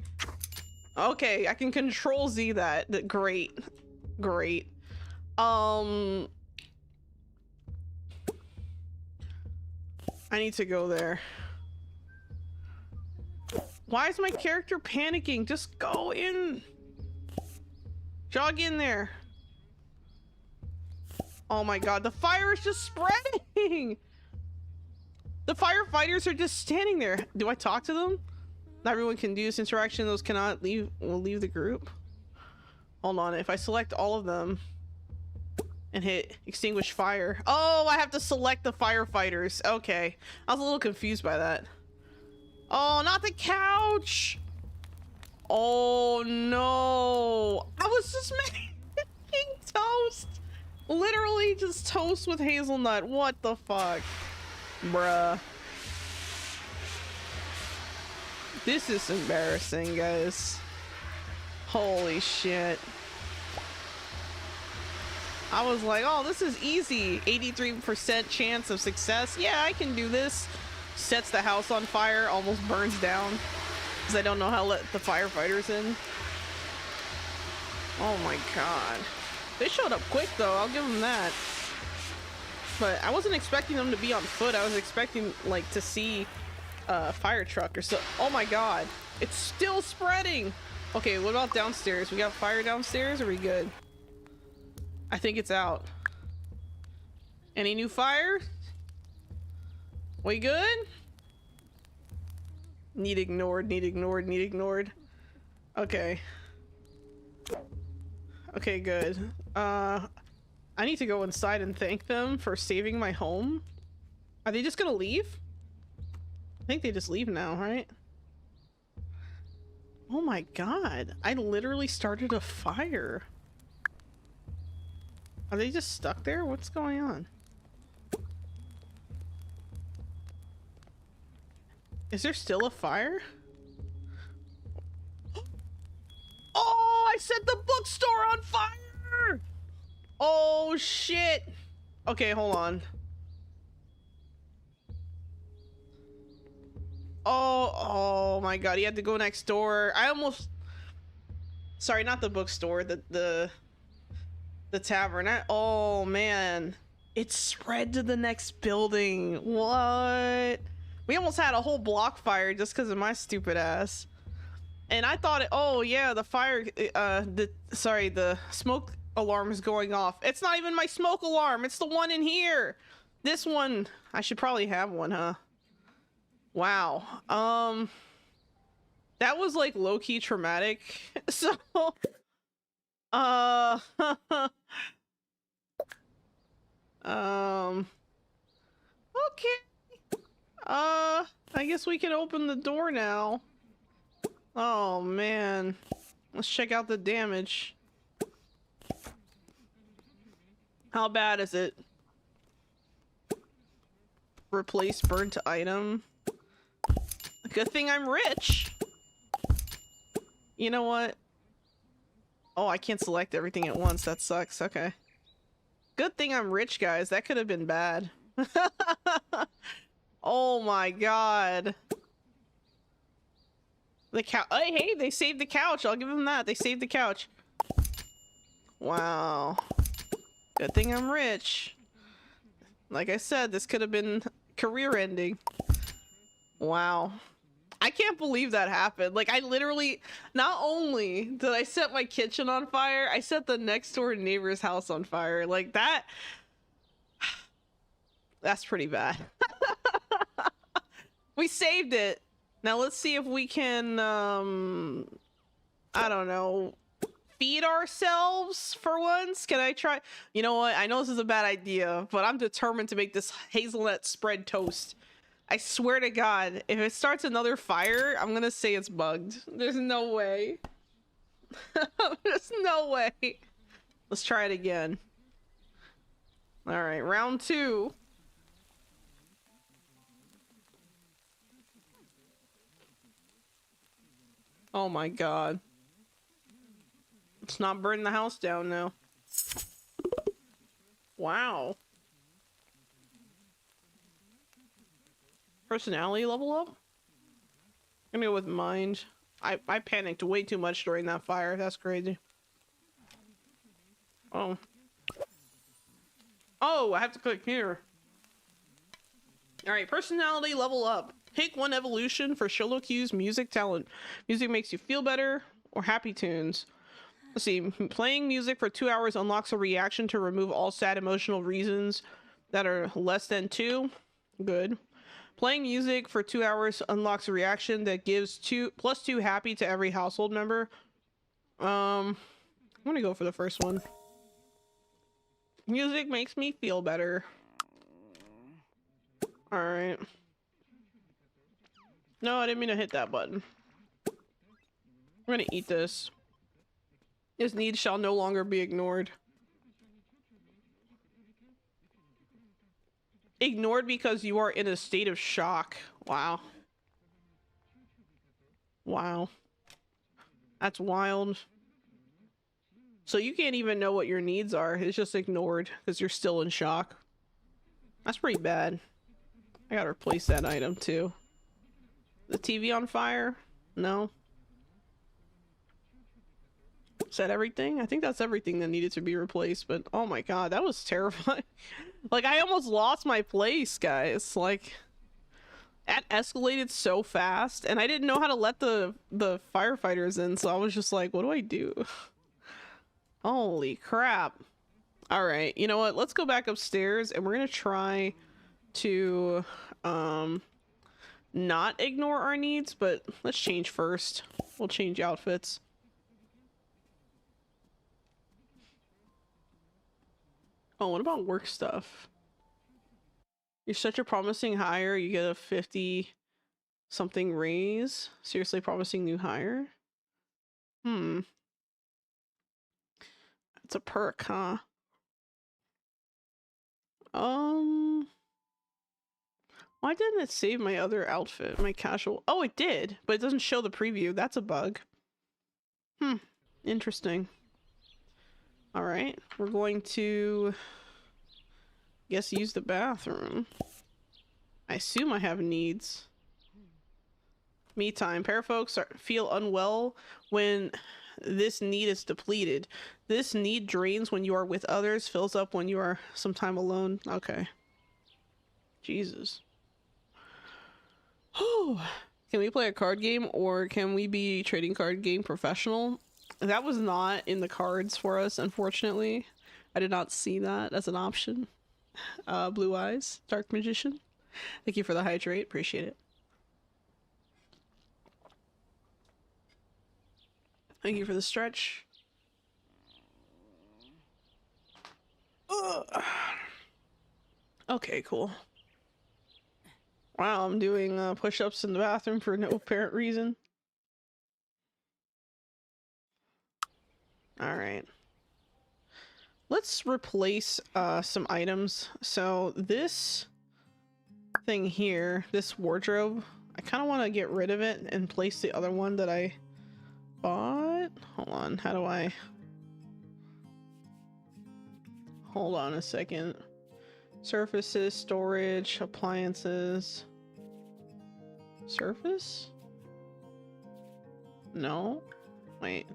S1: Okay, I can control Z that. Great. Great. I need to go there. Why is my character panicking? Just go in. Jog in there. Oh my god, the fire is just spreading! The firefighters are just standing there. Do I talk to them? Not everyone can do this interaction. Those cannot leave will leave the group. Hold on, if I select all of them and hit extinguish fire. Oh, I have to select the firefighters. Okay. I was a little confused by that. Oh, not the couch! Oh no! I was just making toast! Literally just toast with hazelnut. What the fuck? Bruh. This is embarrassing, guys. Holy shit. I was like, oh, this is easy. 83% chance of success. Yeah, I can do this. Sets the house on fire, almost burns down. Because I don't know how to let the firefighters in. Oh my god. They showed up quick though, I'll give them that. But I wasn't expecting them to be on foot. I was expecting like to see a fire truck or so. Oh my god. It's still spreading. Okay, what about downstairs? We got fire downstairs? Are we good? I think it's out. Any new fire? We good? Need ignored, need ignored, need ignored. Okay. Okay, good. I need to go inside and thank them for saving my home. Are they just gonna leave? I think they just leave now, right? Oh my god. I literally started a fire. Are they just stuck there? What's going on? Is there still a fire? Oh, I set the bookstore on fire! Oh shit. Okay, hold on. Oh my god, he had to go next door. I almost... Sorry, not the bookstore, the tavern. Oh man. It spread to the next building. What? We almost had a whole block fire just because of my stupid ass. And I thought, oh yeah, the fire, the smoke alarm is going off. It's not even my smoke alarm. It's the one in here. This one, I should probably have one, huh? Wow. That was like low-key traumatic. So, okay. I guess we can open the door now. Oh man. Let's check out the damage. How bad is it? Replace burnt item. Good thing I'm rich. You know what? Oh, I can't select everything at once. That sucks. Okay. Good thing I'm rich, guys. That could have been bad. Oh my god. The couch. Hey, they saved the couch. I'll give them that. They saved the couch. Wow. Good thing I'm rich. Like I said, this could have been career ending. Wow. I can't believe that happened. Like, I literally, not only did I set my kitchen on fire, I set the next door neighbor's house on fire. Like, that's pretty bad. We saved it. Now let's see if we can, I don't know, feed ourselves for once. Can I try? You know what? I know this is a bad idea, but I'm determined to make this hazelnut spread toast. I swear to God, if it starts another fire, I'm gonna say it's bugged. There's no way. There's no way. Let's try it again. All right, round 2. Oh my god. Let's not burn the house down now. Wow. Personality level up? I'm gonna go with mind. I panicked way too much during that fire. That's crazy. Oh. Oh, I have to click here. Alright, personality level up. Pick one evolution for Solo Q's music talent. Music makes you feel better, or happy tunes. Let's see. Playing music for 2 hours unlocks a reaction to remove all sad emotional reasons that are less than 2. Good. Playing music for 2 hours unlocks a reaction that gives +2 happy to every household member. I'm gonna go for the first one. Music makes me feel better. Alright. No, I didn't mean to hit that button. I'm gonna eat this. His needs shall no longer be ignored. Ignored because you are in a state of shock. Wow. Wow. That's wild. So you can't even know what your needs are. It's just ignored because you're still in shock. That's pretty bad. I gotta replace that item too. The TV on fire? No. Is that everything? I think that's everything that needed to be replaced, but oh my god, that was terrifying. Like, I almost lost my place, guys. Like, that escalated so fast, and I didn't know how to let the firefighters in, so I was just like, what do I do? Holy crap. All right, you know what? Let's go back upstairs and we're gonna try to not ignore our needs, but let's change first. We'll change outfits. Oh, what about work stuff? You're such a promising hire. You get a 50 something raise. Seriously promising new hire. It's a perk, huh? Why didn't it save my other outfit, my casual? Oh, it did, but it doesn't show the preview. That's a bug. Interesting. All right, we're going to, guess, use the bathroom. I assume I have needs. Me time. Pair folks feel unwell when this need is depleted. This need drains when you are with others, fills up when you are sometime alone. Okay. Jesus. Oh, can we play a card game, or can we be trading card game professional? That was not in the cards for us, unfortunately. I did not see that as an option. Blue eyes, dark magician. Thank you for the hydrate. Appreciate it. Thank you for the stretch. Ugh. Okay, cool. Wow, I'm doing push-ups in the bathroom for no apparent reason. All right. Let's replace some items. So this thing here, this wardrobe, I kind of want to get rid of it and place the other one that I bought. Hold on, how do I? Hold on a second. Surfaces, storage, appliances. Surface? No. Wait.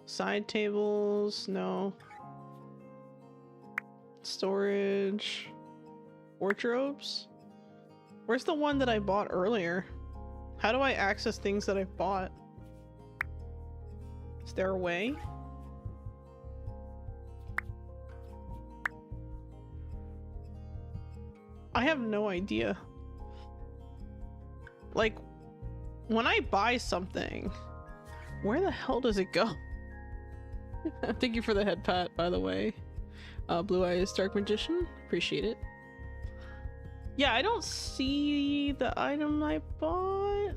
S1: Side tables? No. Storage. Wardrobes? Where's the one that I bought earlier? How do I access things that I've bought? Is there a way? I have no idea. Like, when I buy something, where the hell does it go? Thank you for the head pat, by the way. Blue eyes, dark magician. Appreciate it. Yeah, I don't see the item I bought.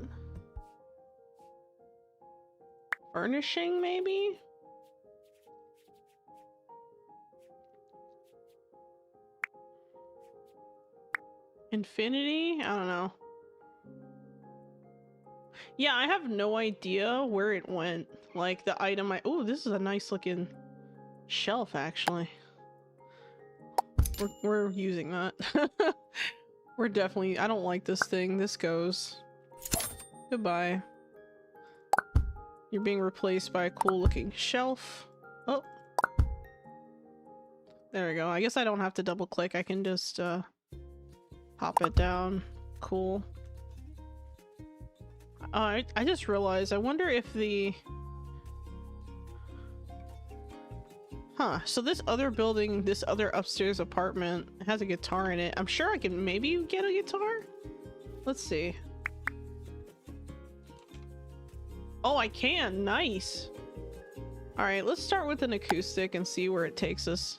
S1: Furnishing, maybe? Infinity? I don't know. Yeah, I have no idea where it went. Like, the item I... Oh, this is a nice looking shelf, actually. We're using that. We're definitely... I don't like this thing. This goes. Goodbye. You're being replaced by a cool looking shelf. Oh. There we go. I guess I don't have to double click. I can just pop it down. Cool. I just realized, I wonder if the... Huh, so this other building, this other upstairs apartment has a guitar in it. I'm sure I can maybe get a guitar? Let's see. Oh, I can. Nice. All right, let's start with an acoustic and see where it takes us.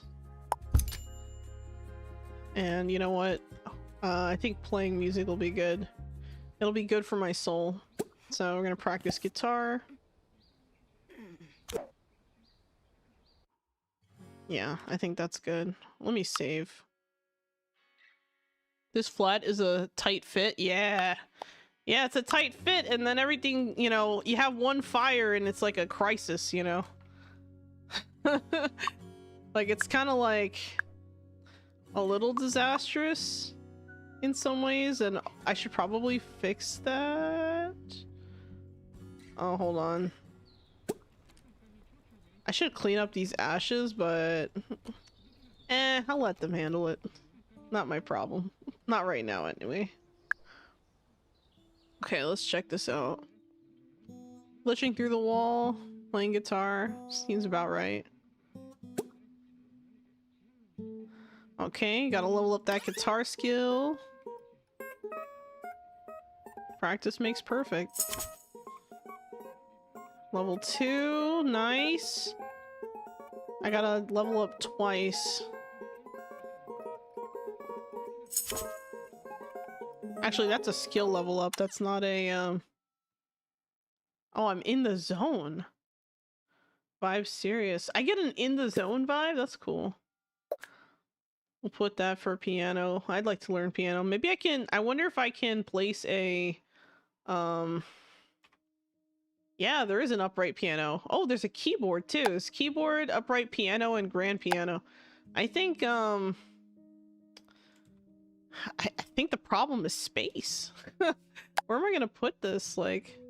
S1: And you know what? I think playing music will be good. It'll be good for my soul. So we're gonna practice guitar. Yeah, I think that's good. Let me save. This flat is a tight fit. Yeah. Yeah, it's a tight fit, and then everything, you know, you have one fire and it's like a crisis, you know? Like, it's kind of like a little disastrous in some ways, and I should probably fix that. Oh, hold on. I should clean up these ashes, but I'll let them handle it. Not my problem. Not right now, anyway. Okay, let's check this out. Glitching through the wall, playing guitar, seems about right. Okay, gotta level up that guitar skill. Practice makes perfect. Level 2, nice. I gotta level up twice. Actually, that's a skill level up. That's not a, Oh, I'm in the zone. Vibe serious. I get an in the zone vibe? That's cool. We'll put that for piano. I'd like to learn piano. Maybe I can... I wonder if I can place a... Yeah, there is an upright piano. Oh, there's a keyboard too. There's keyboard, upright piano, and grand piano. I think, I think the problem is space. Where am I gonna put this? Like...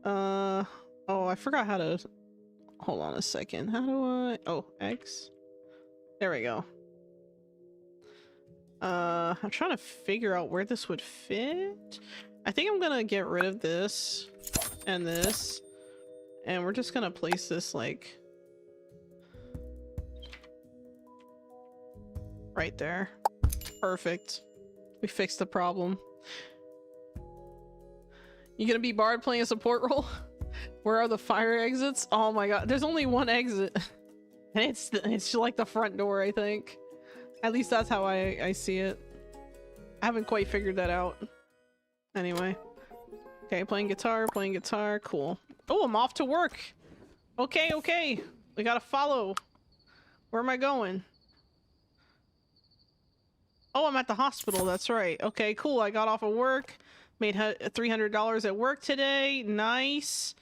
S1: Oh, I forgot how to... Hold on a second. How do I... Oh, X? There we go. I'm trying to figure out where this would fit. I think I'm gonna get rid of this and this, and we're just gonna place this like right there. Perfect. We fixed the problem. You gonna be Bard playing a support role? Where are the fire exits? Oh my god, there's only one exit. And it's like the front door, I think. At least that's how I see it. I haven't quite figured that out. Anyway. Okay, playing guitar, cool. Oh, I'm off to work! Okay, okay! We gotta follow. Where am I going? Oh, I'm at the hospital, that's right. Okay, cool, I got off of work. Made $300 at work today. Nice!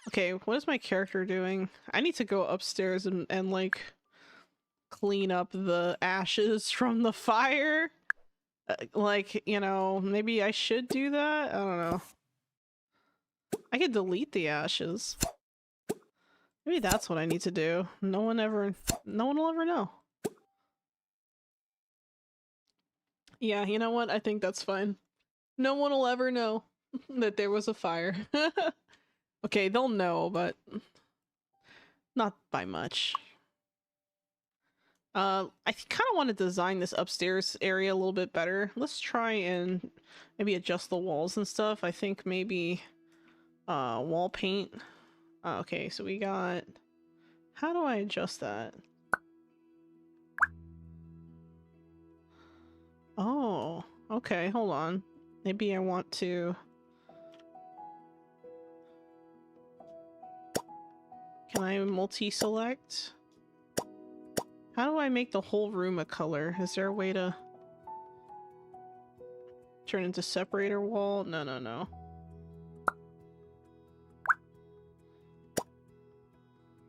S1: Okay, what is my character doing? I need to go upstairs and like... clean up the ashes from the fire. Like, you know, maybe I should do that? I don't know. I could delete the ashes. Maybe that's what I need to do. No one will ever know. Yeah, you know what? I think that's fine. No one will ever know that there was a fire. Okay, they'll know, but not by much. I kind of want to design this upstairs area a little bit better. Let's try and maybe adjust the walls and stuff. I think maybe wall paint. Okay, so we got... How do I adjust that? Oh, okay, hold on. Maybe I want to... Can I multi-select? How do I make the whole room a color? Is there a way to turn into separator wall? No, no, no.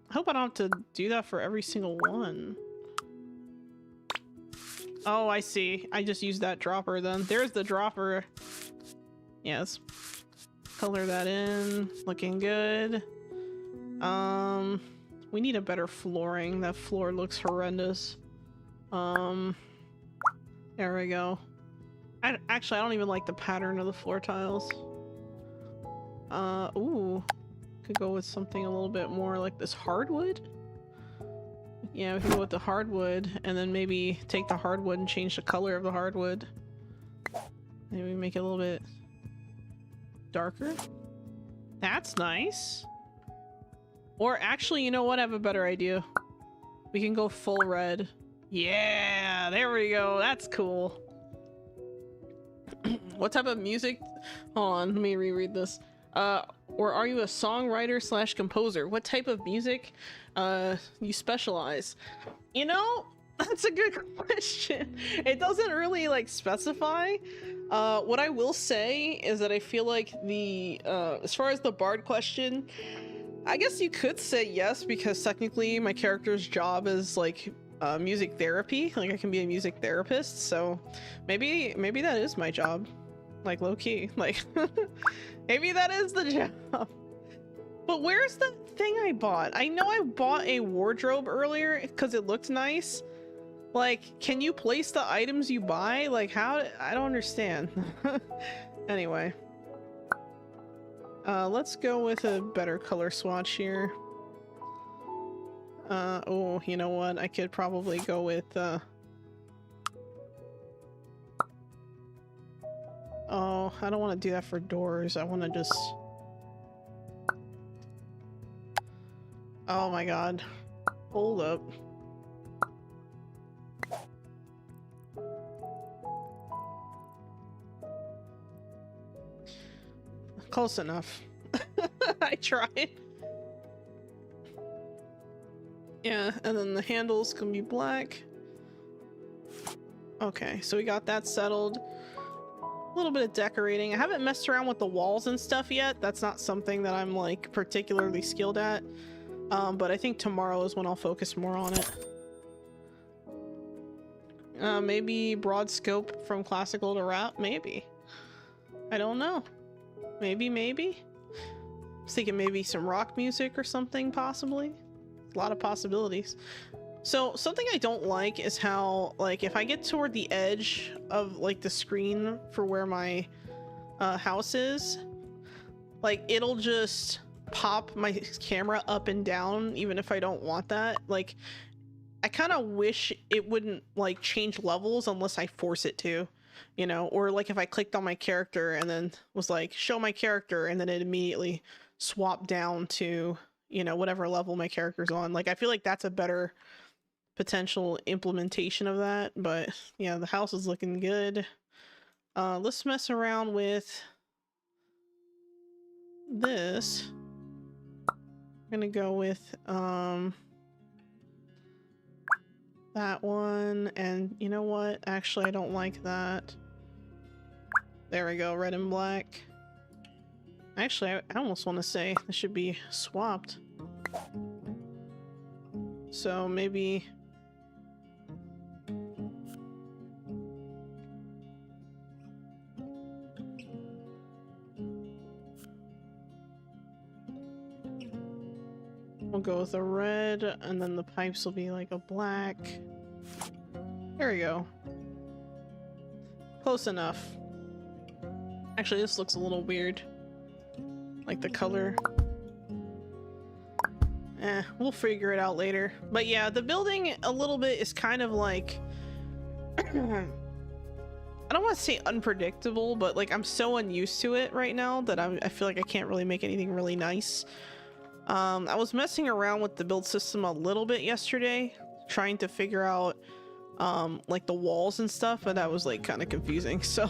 S1: I hope I don't have to do that for every single one. Oh, I see. I just used that dropper then. There's the dropper. Yes. Color that in. Looking good. We need a better flooring. That floor looks horrendous. There we go. Actually, I don't even like the pattern of the floor tiles. Ooh. Could go with something a little bit more like this hardwood. Yeah, we can go with the hardwood, and then maybe take the hardwood and change the color of the hardwood. Maybe make it a little bit darker. That's nice. Or actually, you know what? I have a better idea. We can go full red. Yeah, there we go. That's cool. What type of music? Hold on, let me reread this. Or are you a songwriter / composer? What type of music you specialize? You know, that's a good question. It doesn't really like specify. What I will say is that I feel like the as far as the bard question, I guess you could say yes, because technically my character's job is like music therapy. Like I can be a music therapist, so maybe that is my job. Like low-key, like maybe that is the job. But where's the thing I bought? I know I bought a wardrobe earlier because it looked nice. Like, can you place the items you buy? Like how? I don't understand. Anyway, let's go with a better color swatch here. Oh, you know what? I could probably go with Oh, I don't want to do that for doors. I want to just... Oh my god. Hold up. Close enough. I tried. Yeah, and then the handles can be black. Okay, so we got that settled. A little bit of decorating. I haven't messed around with the walls and stuff yet. That's not something that I'm like particularly skilled at. But I think tomorrow is when I'll focus more on it. Maybe broad scope from classical to rap? Maybe. I don't know. Maybe. I was thinking maybe some rock music or something, possibly. A lot of possibilities. So something I don't like is how, like, if I get toward the edge of like the screen for where my house is, like it'll just pop my camera up and down even if I don't want that. Like, I kind of wish it wouldn't like change levels unless I force it to, you know, or like if I clicked on my character and then was like show my character and then it immediately swapped down to, you know, whatever level my character's on. Like, I feel like that's a better potential implementation of that. But yeah, the house is looking good. Let's mess around with this. I'm gonna go with that one, and you know what, actually I don't like that. There we go, red and black. Actually, I almost want to say this should be swapped. So maybe we'll go with a red, and then the pipes will be like a black. There we go. Close enough. Actually, this looks a little weird. Like the color. We'll figure it out later. But yeah, the building a little bit is kind of like... I don't want to say unpredictable, but like I'm so unused to it right now that I feel like I can't really make anything really nice. I was messing around with the build system a little bit yesterday, trying to figure out like the walls and stuff, but that was like kind of confusing. So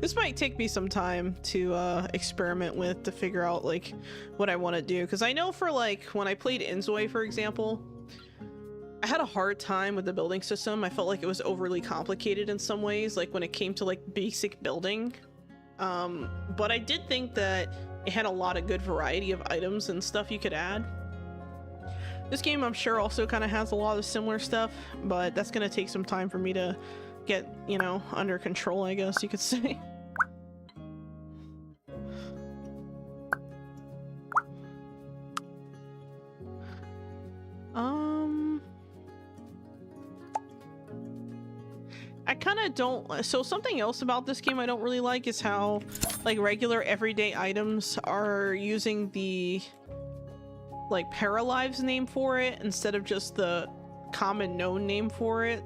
S1: this might take me some time to experiment with to figure out like what I want to do, because I know for like when I played Inzoi, for example, I had a hard time with the building system. I felt like it was overly complicated in some ways, like when it came to like basic building. But I did think that it had a lot of good variety of items and stuff you could add. This game, I'm sure, also kind of has a lot of similar stuff, but that's going to take some time for me to get, you know, under control, I guess you could say. I kind of don't... So something else about this game I don't really like is how, like, regular everyday items are using the, like, Paralives name for it instead of just the common known name for it.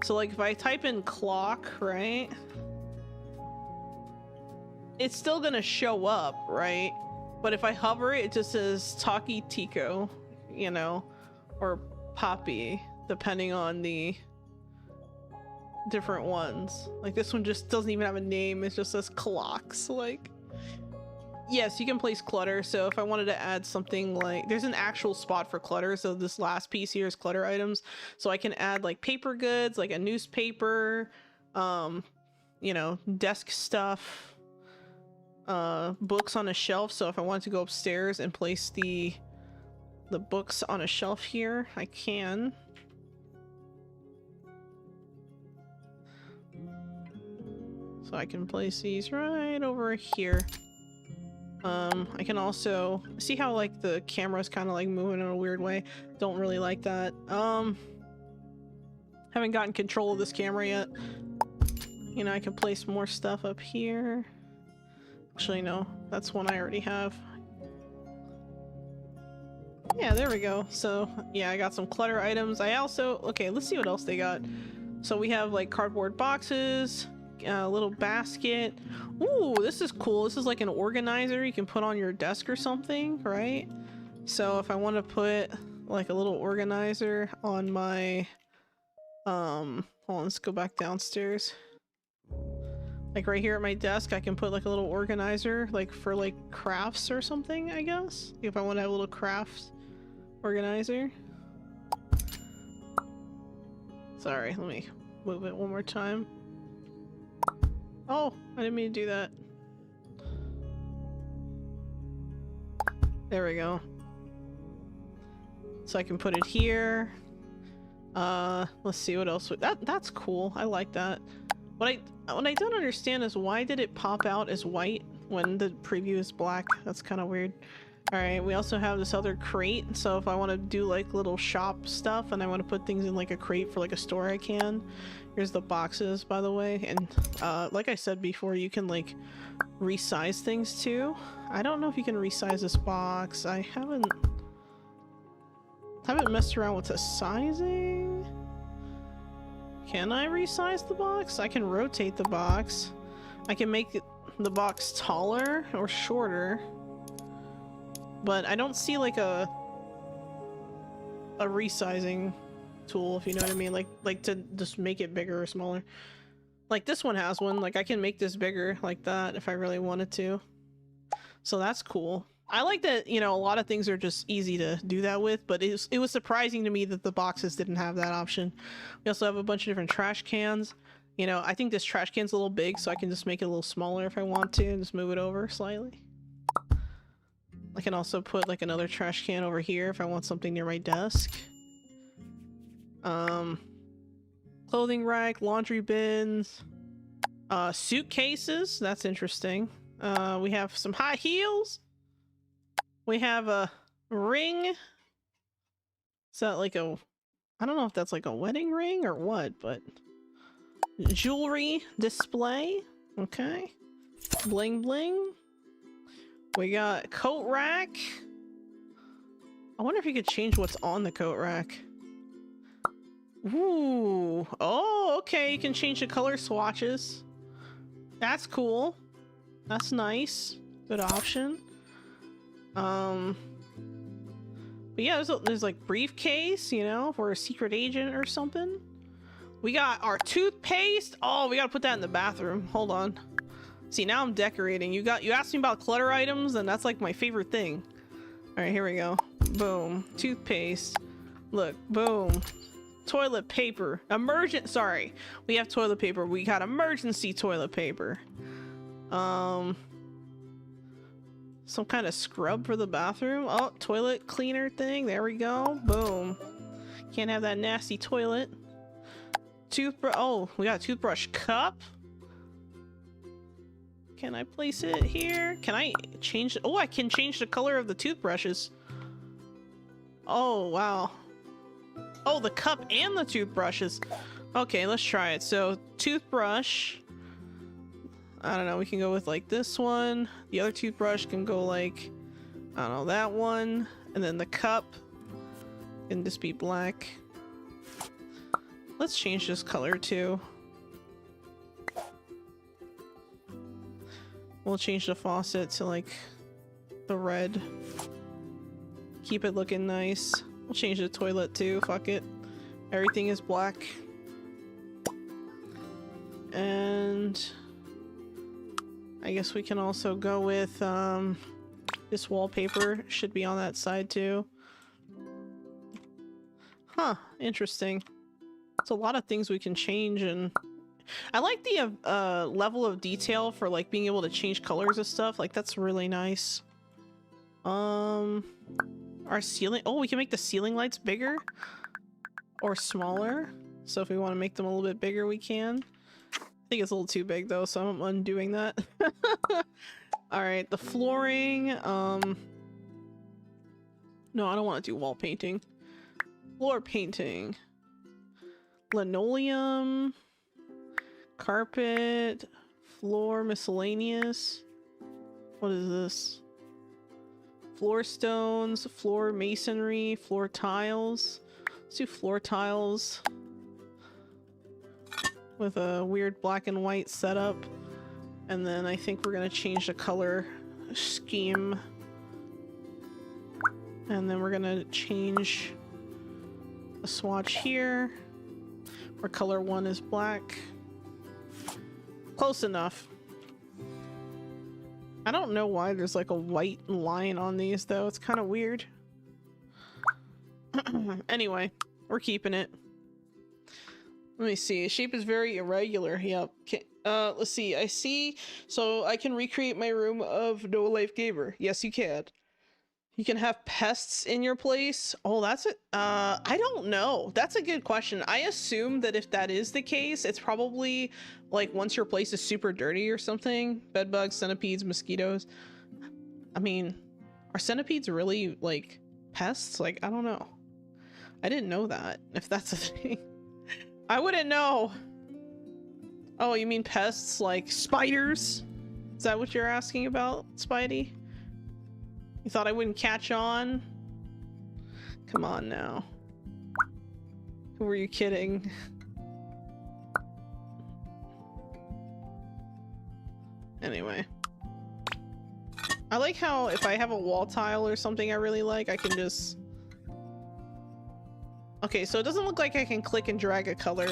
S1: So, like, if I type in clock, right? It's still gonna show up, right? But if I hover it, it just says Taki Tico, you know, or Poppy, depending on the different ones. Like this one just doesn't even have a name, it just says clocks. Like, yes, you can place clutter. So if I wanted to add something, like there's an actual spot for clutter, so this last piece here is clutter items, so I can add like paper goods, like a newspaper, you know, desk stuff, books on a shelf. So if I wanted to go upstairs and place the books on a shelf here, I can. So I can place these right over here. I can also see how like the camera's kind of like moving in a weird way. Don't really like that. Haven't gotten control of this camera yet. You know, I can place more stuff up here. Actually, no, that's one I already have. Yeah, there we go. So yeah, I got some clutter items. I also, okay, let's see what else they got. So we have like cardboard boxes. little basket. Ooh, this is cool. This is like an organizer you can put on your desk or something, right? So if I want to put like a little organizer on my hold on, let's go back downstairs. Like right here at my desk, I can put like a little organizer, like for like crafts or something, I guess. If I want to have a little craft organizer. Sorry, let me move it one more time. Oh, I didn't mean to do that. There we go. So I can put it here. Let's see what else. That's cool. I like that. What I don't understand is why did it pop out as white when the preview is black? That's kind of weird. Alright, we also have this other crate, so if I want to do like little shop stuff and I want to put things in like a crate for like a store, I can. Here's the boxes, by the way, and like I said before, you can like resize things too. I don't know if you can resize this box. I haven't messed around with the sizing. Can I resize the box? I can rotate the box. I can make the box taller or shorter. But I don't see like a resizing tool, if you know what I mean. Like to just make it bigger or smaller. Like this one has one. Like I can make this bigger like that if I really wanted to. So that's cool. I like that, you know, a lot of things are just easy to do that with, but it was surprising to me that the boxes didn't have that option. We also have a bunch of different trash cans. You know, I think this trash can's a little big, so I can just make it a little smaller if I want to and just move it over slightly. I can also put like another trash can over here if I want something near my desk. Clothing rack, laundry bins, suitcases. That's interesting. We have some high heels. We have a ring. Is that like a... I don't know if that's like a wedding ring or what, but... Jewelry display. Okay. Bling bling. We got coat rack. I wonder if you could change what's on the coat rack. Ooh. Oh, okay. You can change the color swatches. That's cool. That's nice. Good option. But yeah, there's like briefcase, you know, for a secret agent or something. We got our toothpaste. Oh, we gotta put that in the bathroom. Hold on. See, now I'm decorating. You asked me about clutter items, and that's like my favorite thing. All right, here we go. Boom. Toothpaste. Look, boom. Toilet paper. Sorry. We have toilet paper. We got emergency toilet paper. Some kind of scrub for the bathroom. Oh, toilet cleaner thing. There we go. Boom. Can't have that nasty toilet. Toothbrush. Oh, we got a toothbrush cup. Can I place it here? Can I change it? Oh, I can change the color of the toothbrushes. Oh, wow. Oh, the cup and the toothbrushes. Okay, let's try it. So, toothbrush. I don't know, we can go with like this one. The other toothbrush can go like, I don't know, that one. And then the cup can just be black. Let's change this color too. We'll change the faucet to like the red. Keep it looking nice. We'll change the toilet too, fuck it. Everything is black. And I guess we can also go with this wallpaper should be on that side too. Huh, interesting. It's a lot of things we can change, and I like the level of detail for like being able to change colors of stuff. Like that's really nice. Our ceiling, oh, we can make the ceiling lights bigger or smaller. So if we want to make them a little bit bigger, we can. I think it's a little too big though, so I'm undoing that. All right, the flooring. No, I don't want to do wall painting. Floor painting. Linoleum. Carpet. Floor miscellaneous. What is this? Floor stones. Floor masonry. Floor tiles. Let's do floor tiles. with a weird black and white setup. And then I think we're gonna change the color scheme. And then we're gonna change the swatch here, where color 1 is black. Close enough. I don't know why there's like a white line on these though. It's kind of weird. Anyway, we're keeping it. Let me see. Shape is very irregular. Yep. Okay. Let's see. I see. So I can recreate my room of No Life Gamer. Yes, you can. You can have pests in your place. Oh, that's it. I don't know. That's a good question. I assume that if that is the case, it's probably like once your place is super dirty or something. Bedbugs, centipedes, mosquitoes. I mean, are centipedes really like pests? Like, I don't know. I didn't know that, if that's a thing. I wouldn't know. Oh, you mean pests like spiders? Is that what you're asking about, Spidey? You thought I wouldn't catch on? Come on now. Who were you kidding? Anyway. I like how if I have a wall tile or something I really like, I can just... Okay, so it doesn't look like I can click and drag a color.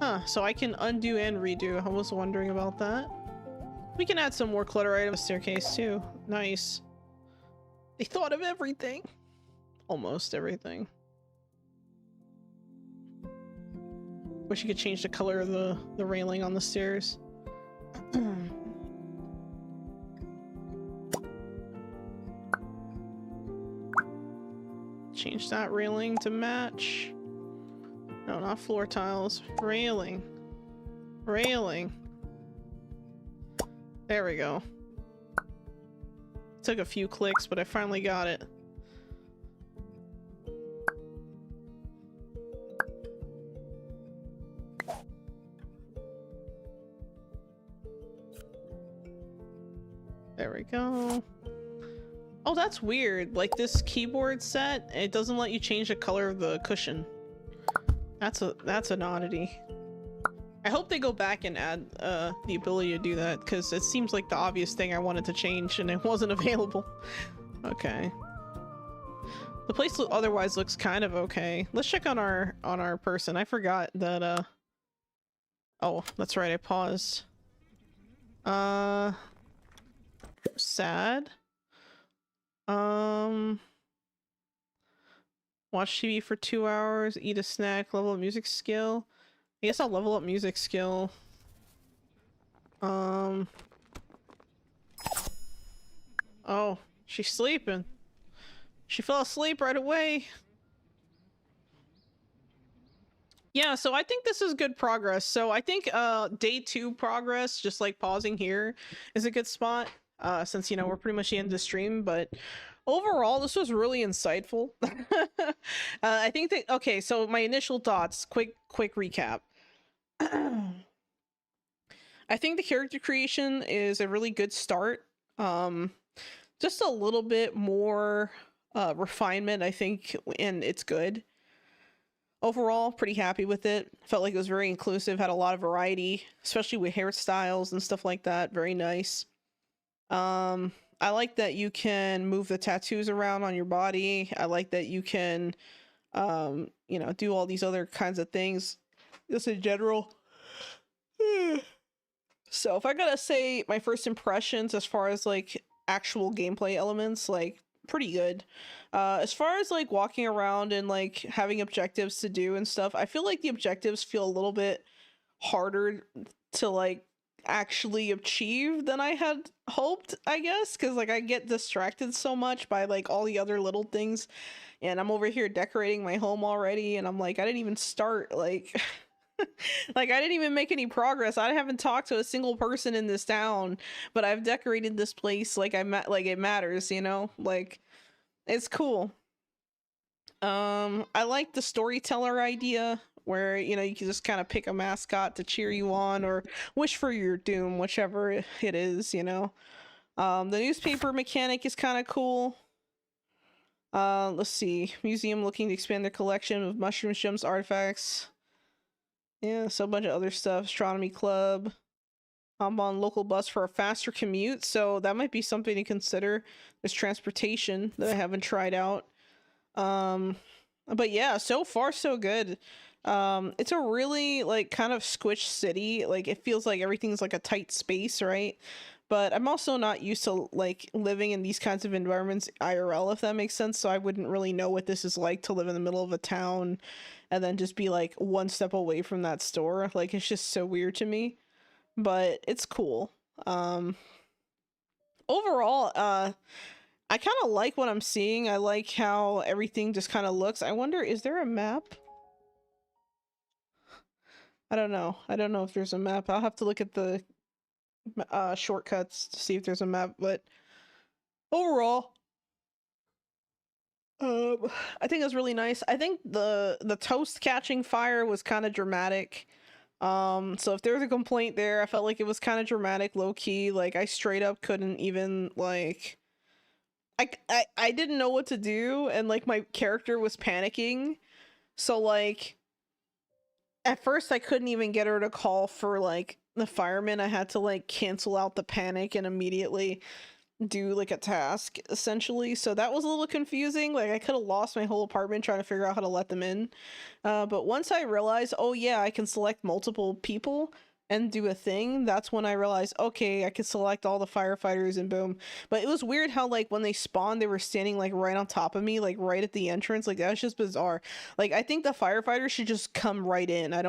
S1: Huh, so I can undo and redo. I was wondering about that. We can add some more clutter items to the staircase too. Nice. They thought of everything. Almost everything. Wish you could change the color of the railing on the stairs. Change that railing to match. No, not floor tiles. Railing. Railing. There we go. Took a few clicks, but I finally got it. There we go. Oh, that's weird. Like this keyboard set, it doesn't let you change the color of the cushion. That's an oddity. I hope they go back and add the ability to do that, because it seems like the obvious thing I wanted to change and it wasn't available. Okay. The place otherwise looks kind of okay. Let's check on our person. I forgot that oh, that's right, I paused. Sad. Watch TV for 2 hours, eat a snack, level up music skill. I guess I'll level up music skill. Oh, she's sleeping. She fell asleep right away. Yeah, so I think this is good progress. So I think day 2 progress, just like pausing here, is a good spot. Since, you know, we're pretty much the end of the stream, but overall, this was really insightful. I think that, okay, so my initial thoughts, quick recap. I think the character creation is a really good start. Just a little bit more refinement, I think, and it's good. Overall, pretty happy with it. Felt like it was very inclusive, had a lot of variety, especially with hairstyles and stuff like that. Very nice. I like that you can move the tattoos around on your body. I like that you can, you know, do all these other kinds of things just in general. So if I gotta say my first impressions as far as like actual gameplay elements, like pretty good. As far as like walking around and like having objectives to do and stuff, I feel like the objectives feel a little bit harder to like actually achieve than I had hoped, I guess, because like I get distracted so much by like all the other little things, and I'm over here decorating my home already, and I'm like, I didn't even start, like like I didn't even make any progress. I haven't talked to a single person in this town, but I've decorated this place like like it matters, you know, like it's cool. I like the storyteller idea where, you know, you can just kind of pick a mascot to cheer you on or wish for your doom, whichever it is, you know. The newspaper mechanic is kind of cool. Let's see. Museum looking to expand their collection of mushrooms, gems, artifacts. Yeah, so a bunch of other stuff. Astronomy club. I'm on local bus for a faster commute, so that might be something to consider. There's transportation that I haven't tried out. But yeah, so far so good. It's a really like kind of squished city. Like it feels like everything's like a tight space, right? But I'm also not used to like living in these kinds of environments IRL, if that makes sense. So I wouldn't really know what this is like to live in the middle of a town and then just be like one step away from that store. Like it's just so weird to me, but it's cool. Overall, I kind of like what I'm seeing. I like how everything just kind of looks. I wonder, is there a map? I don't know. I don't know if there's a map. I'll have to look at the shortcuts to see if there's a map, but overall, I think it was really nice. I think the toast catching fire was kind of dramatic. So if there was a complaint there, I felt like it was kind of dramatic, low key. Like I straight up couldn't even like I didn't know what to do, and like my character was panicking. So like at first I couldn't even get her to call for like the firemen. I had to like cancel out the panic and immediately do like a task essentially. So that was a little confusing. Like I could have lost my whole apartment trying to figure out how to let them in. But once I realized, oh yeah, I can select multiple people and do a thing, that's when I realized, okay, I could select all the firefighters and boom. But it was weird how like when they spawned, they were standing like right on top of me, like right at the entrance. Like that was just bizarre. Like I think the firefighters should just come right in. I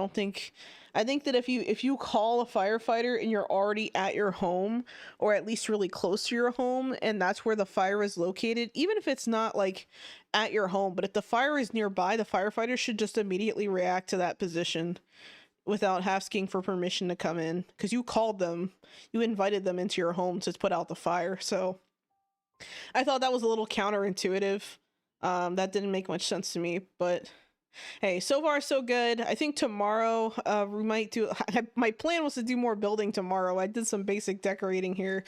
S1: think that if you call a firefighter and you're already at your home or at least really close to your home and that's where the fire is located, even if it's not like at your home, but if the fire is nearby, the firefighter should just immediately react to that position without asking for permission to come in, because you called them, you invited them into your home to put out the fire. So I thought that was a little counterintuitive. That didn't make much sense to me, but hey, so far so good. I think tomorrow we might do my plan was to do more building tomorrow. I did some basic decorating here,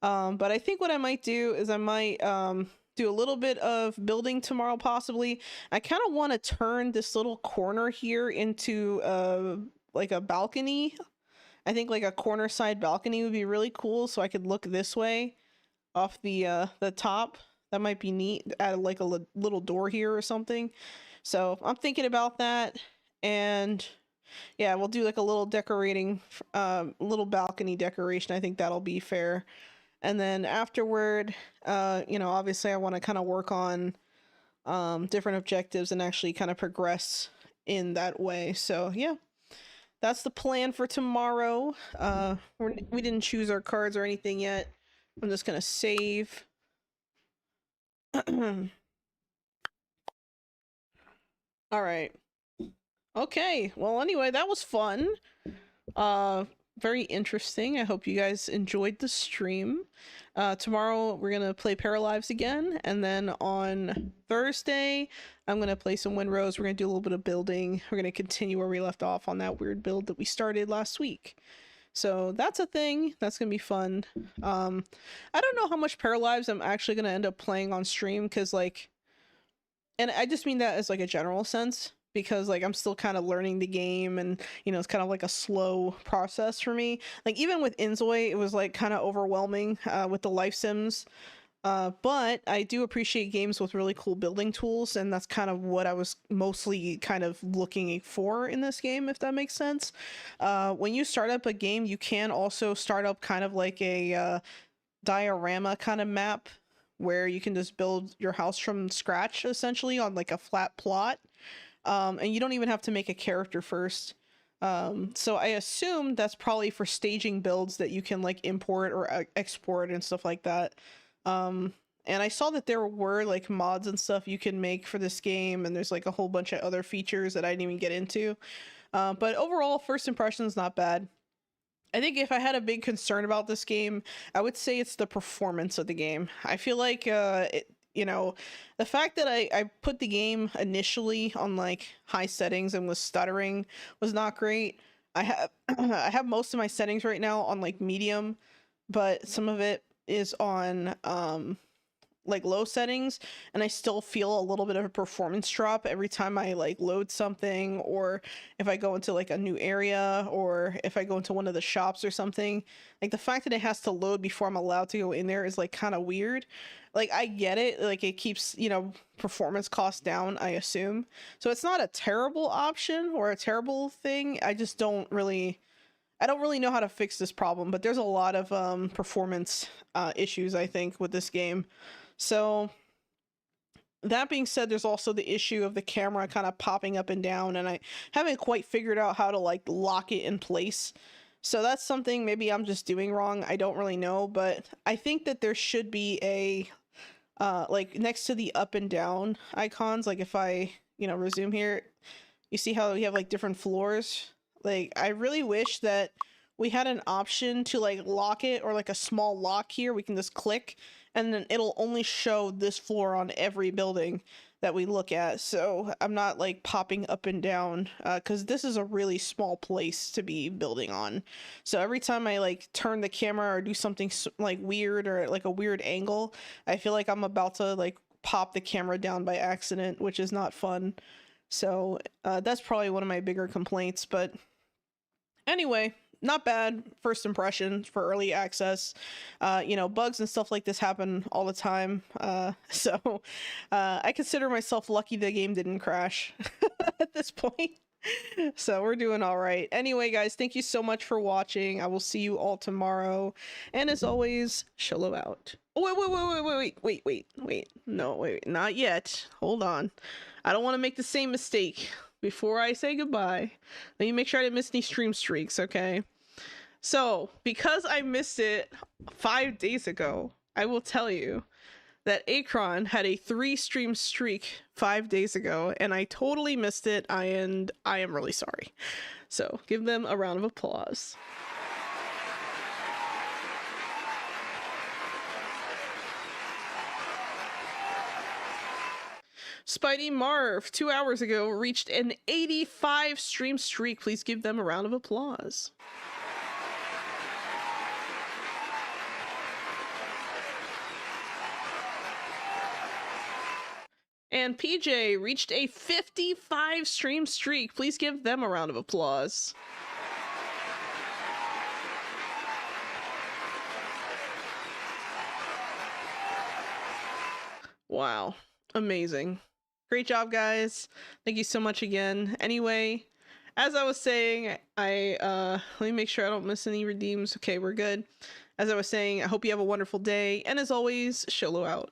S1: but I think what I might do is I might do a little bit of building tomorrow possibly. I kind of want to turn this little corner here into like a balcony. I think like a corner side balcony would be really cool, so I could look this way off the top. That might be neat. Add like a little door here or something. So I'm thinking about that, and yeah, we'll do like a little decorating, little balcony decoration. I think that'll be fair. And then afterward, you know, obviously I want to kind of work on different objectives and actually kind of progress in that way. So yeah, that's the plan for tomorrow. We didn't choose our cards or anything yet. I'm just gonna save. All right. Okay. Well, anyway, that was fun. Very interesting. I hope you guys enjoyed the stream. Tomorrow we're gonna play Paralives again, and then on Thursday I'm gonna play some Windrose. We're gonna do a little bit of building. We're gonna continue where we left off on that weird build that we started last week. So that's a thing. That's gonna be fun. I don't know how much Paralives I'm actually gonna end up playing on stream, because like, and I just mean that as like a general sense, because like I'm still kind of learning the game, and you know, it's kind of like a slow process for me. Like even with Inzoi, it was like kind of overwhelming with the life sims. But I do appreciate games with really cool building tools, and that's kind of what I was mostly kind of looking for in this game, if that makes sense. When you start up a game, you can also start up kind of like a diorama kind of map where you can just build your house from scratch, essentially, on like a flat plot. And you don't even have to make a character first. So I assume that's probably for staging builds that you can like import or export and stuff like that. And I saw that there were like mods and stuff you can make for this game, and there's like a whole bunch of other features that I didn't even get into. But overall, first impressions, not bad. I think if I had a big concern about this game, I would say it's the performance of the game. I feel like, you know, the fact that I put the game initially on like high settings and was stuttering was not great. I have I have most of my settings right now on like medium, but some of it is on like low settings, and I still feel a little bit of a performance drop every time I like load something, or if I go into like a new area, or if I go into one of the shops or something. Like the fact that it has to load before I'm allowed to go in there is like kind of weird. Like I get it, like it keeps, you know, performance costs down, I assume. So it's not a terrible option or a terrible thing. I just don't really know how to fix this problem, but there's a lot of performance issues, I think, with this game. So that being said, there's also the issue of the camera kind of popping up and down, and I haven't quite figured out how to like lock it in place. So that's something maybe I'm just doing wrong. I don't really know, but I think that there should be a like next to the up and down icons, like if I, you know, resume here, you see how we have like different floors? Like I really wish that we had an option to like lock it, or like a small lock here we can just click, and then it'll only show this floor on every building that we look at, so I'm not like popping up and down, because this is a really small place to be building on. So every time I like turn the camera or do something like weird, or like a weird angle, I feel like I'm about to like pop the camera down by accident, which is not fun. So that's probably one of my bigger complaints, but anyway, not bad first impression for early access. You know, bugs and stuff like this happen all the time. So I consider myself lucky the game didn't crash at this point. So we're doing all right. Anyway, guys, thank you so much for watching. I will see you all tomorrow. And as always, Sholo out. Oh, wait. No, wait, not yet. Hold on. I don't want to make the same mistake. Before I say goodbye, let me make sure I didn't miss any stream streaks, okay? So, because I missed it 5 days ago, I will tell you that Akron had a 3 stream streak 5 days ago, and I totally missed it, and I am really sorry. So, give them a round of applause. Spidey Marv, 2 hours ago, reached an 85 stream streak. Please give them a round of applause. And PJ reached a 55 stream streak. Please give them a round of applause. Wow. Amazing. Great job, guys. Thank you so much again. Anyway, as I was saying, let me make sure I don't miss any redeems. Okay, we're good. As I was saying, I hope you have a wonderful day. And as always, Sholo out.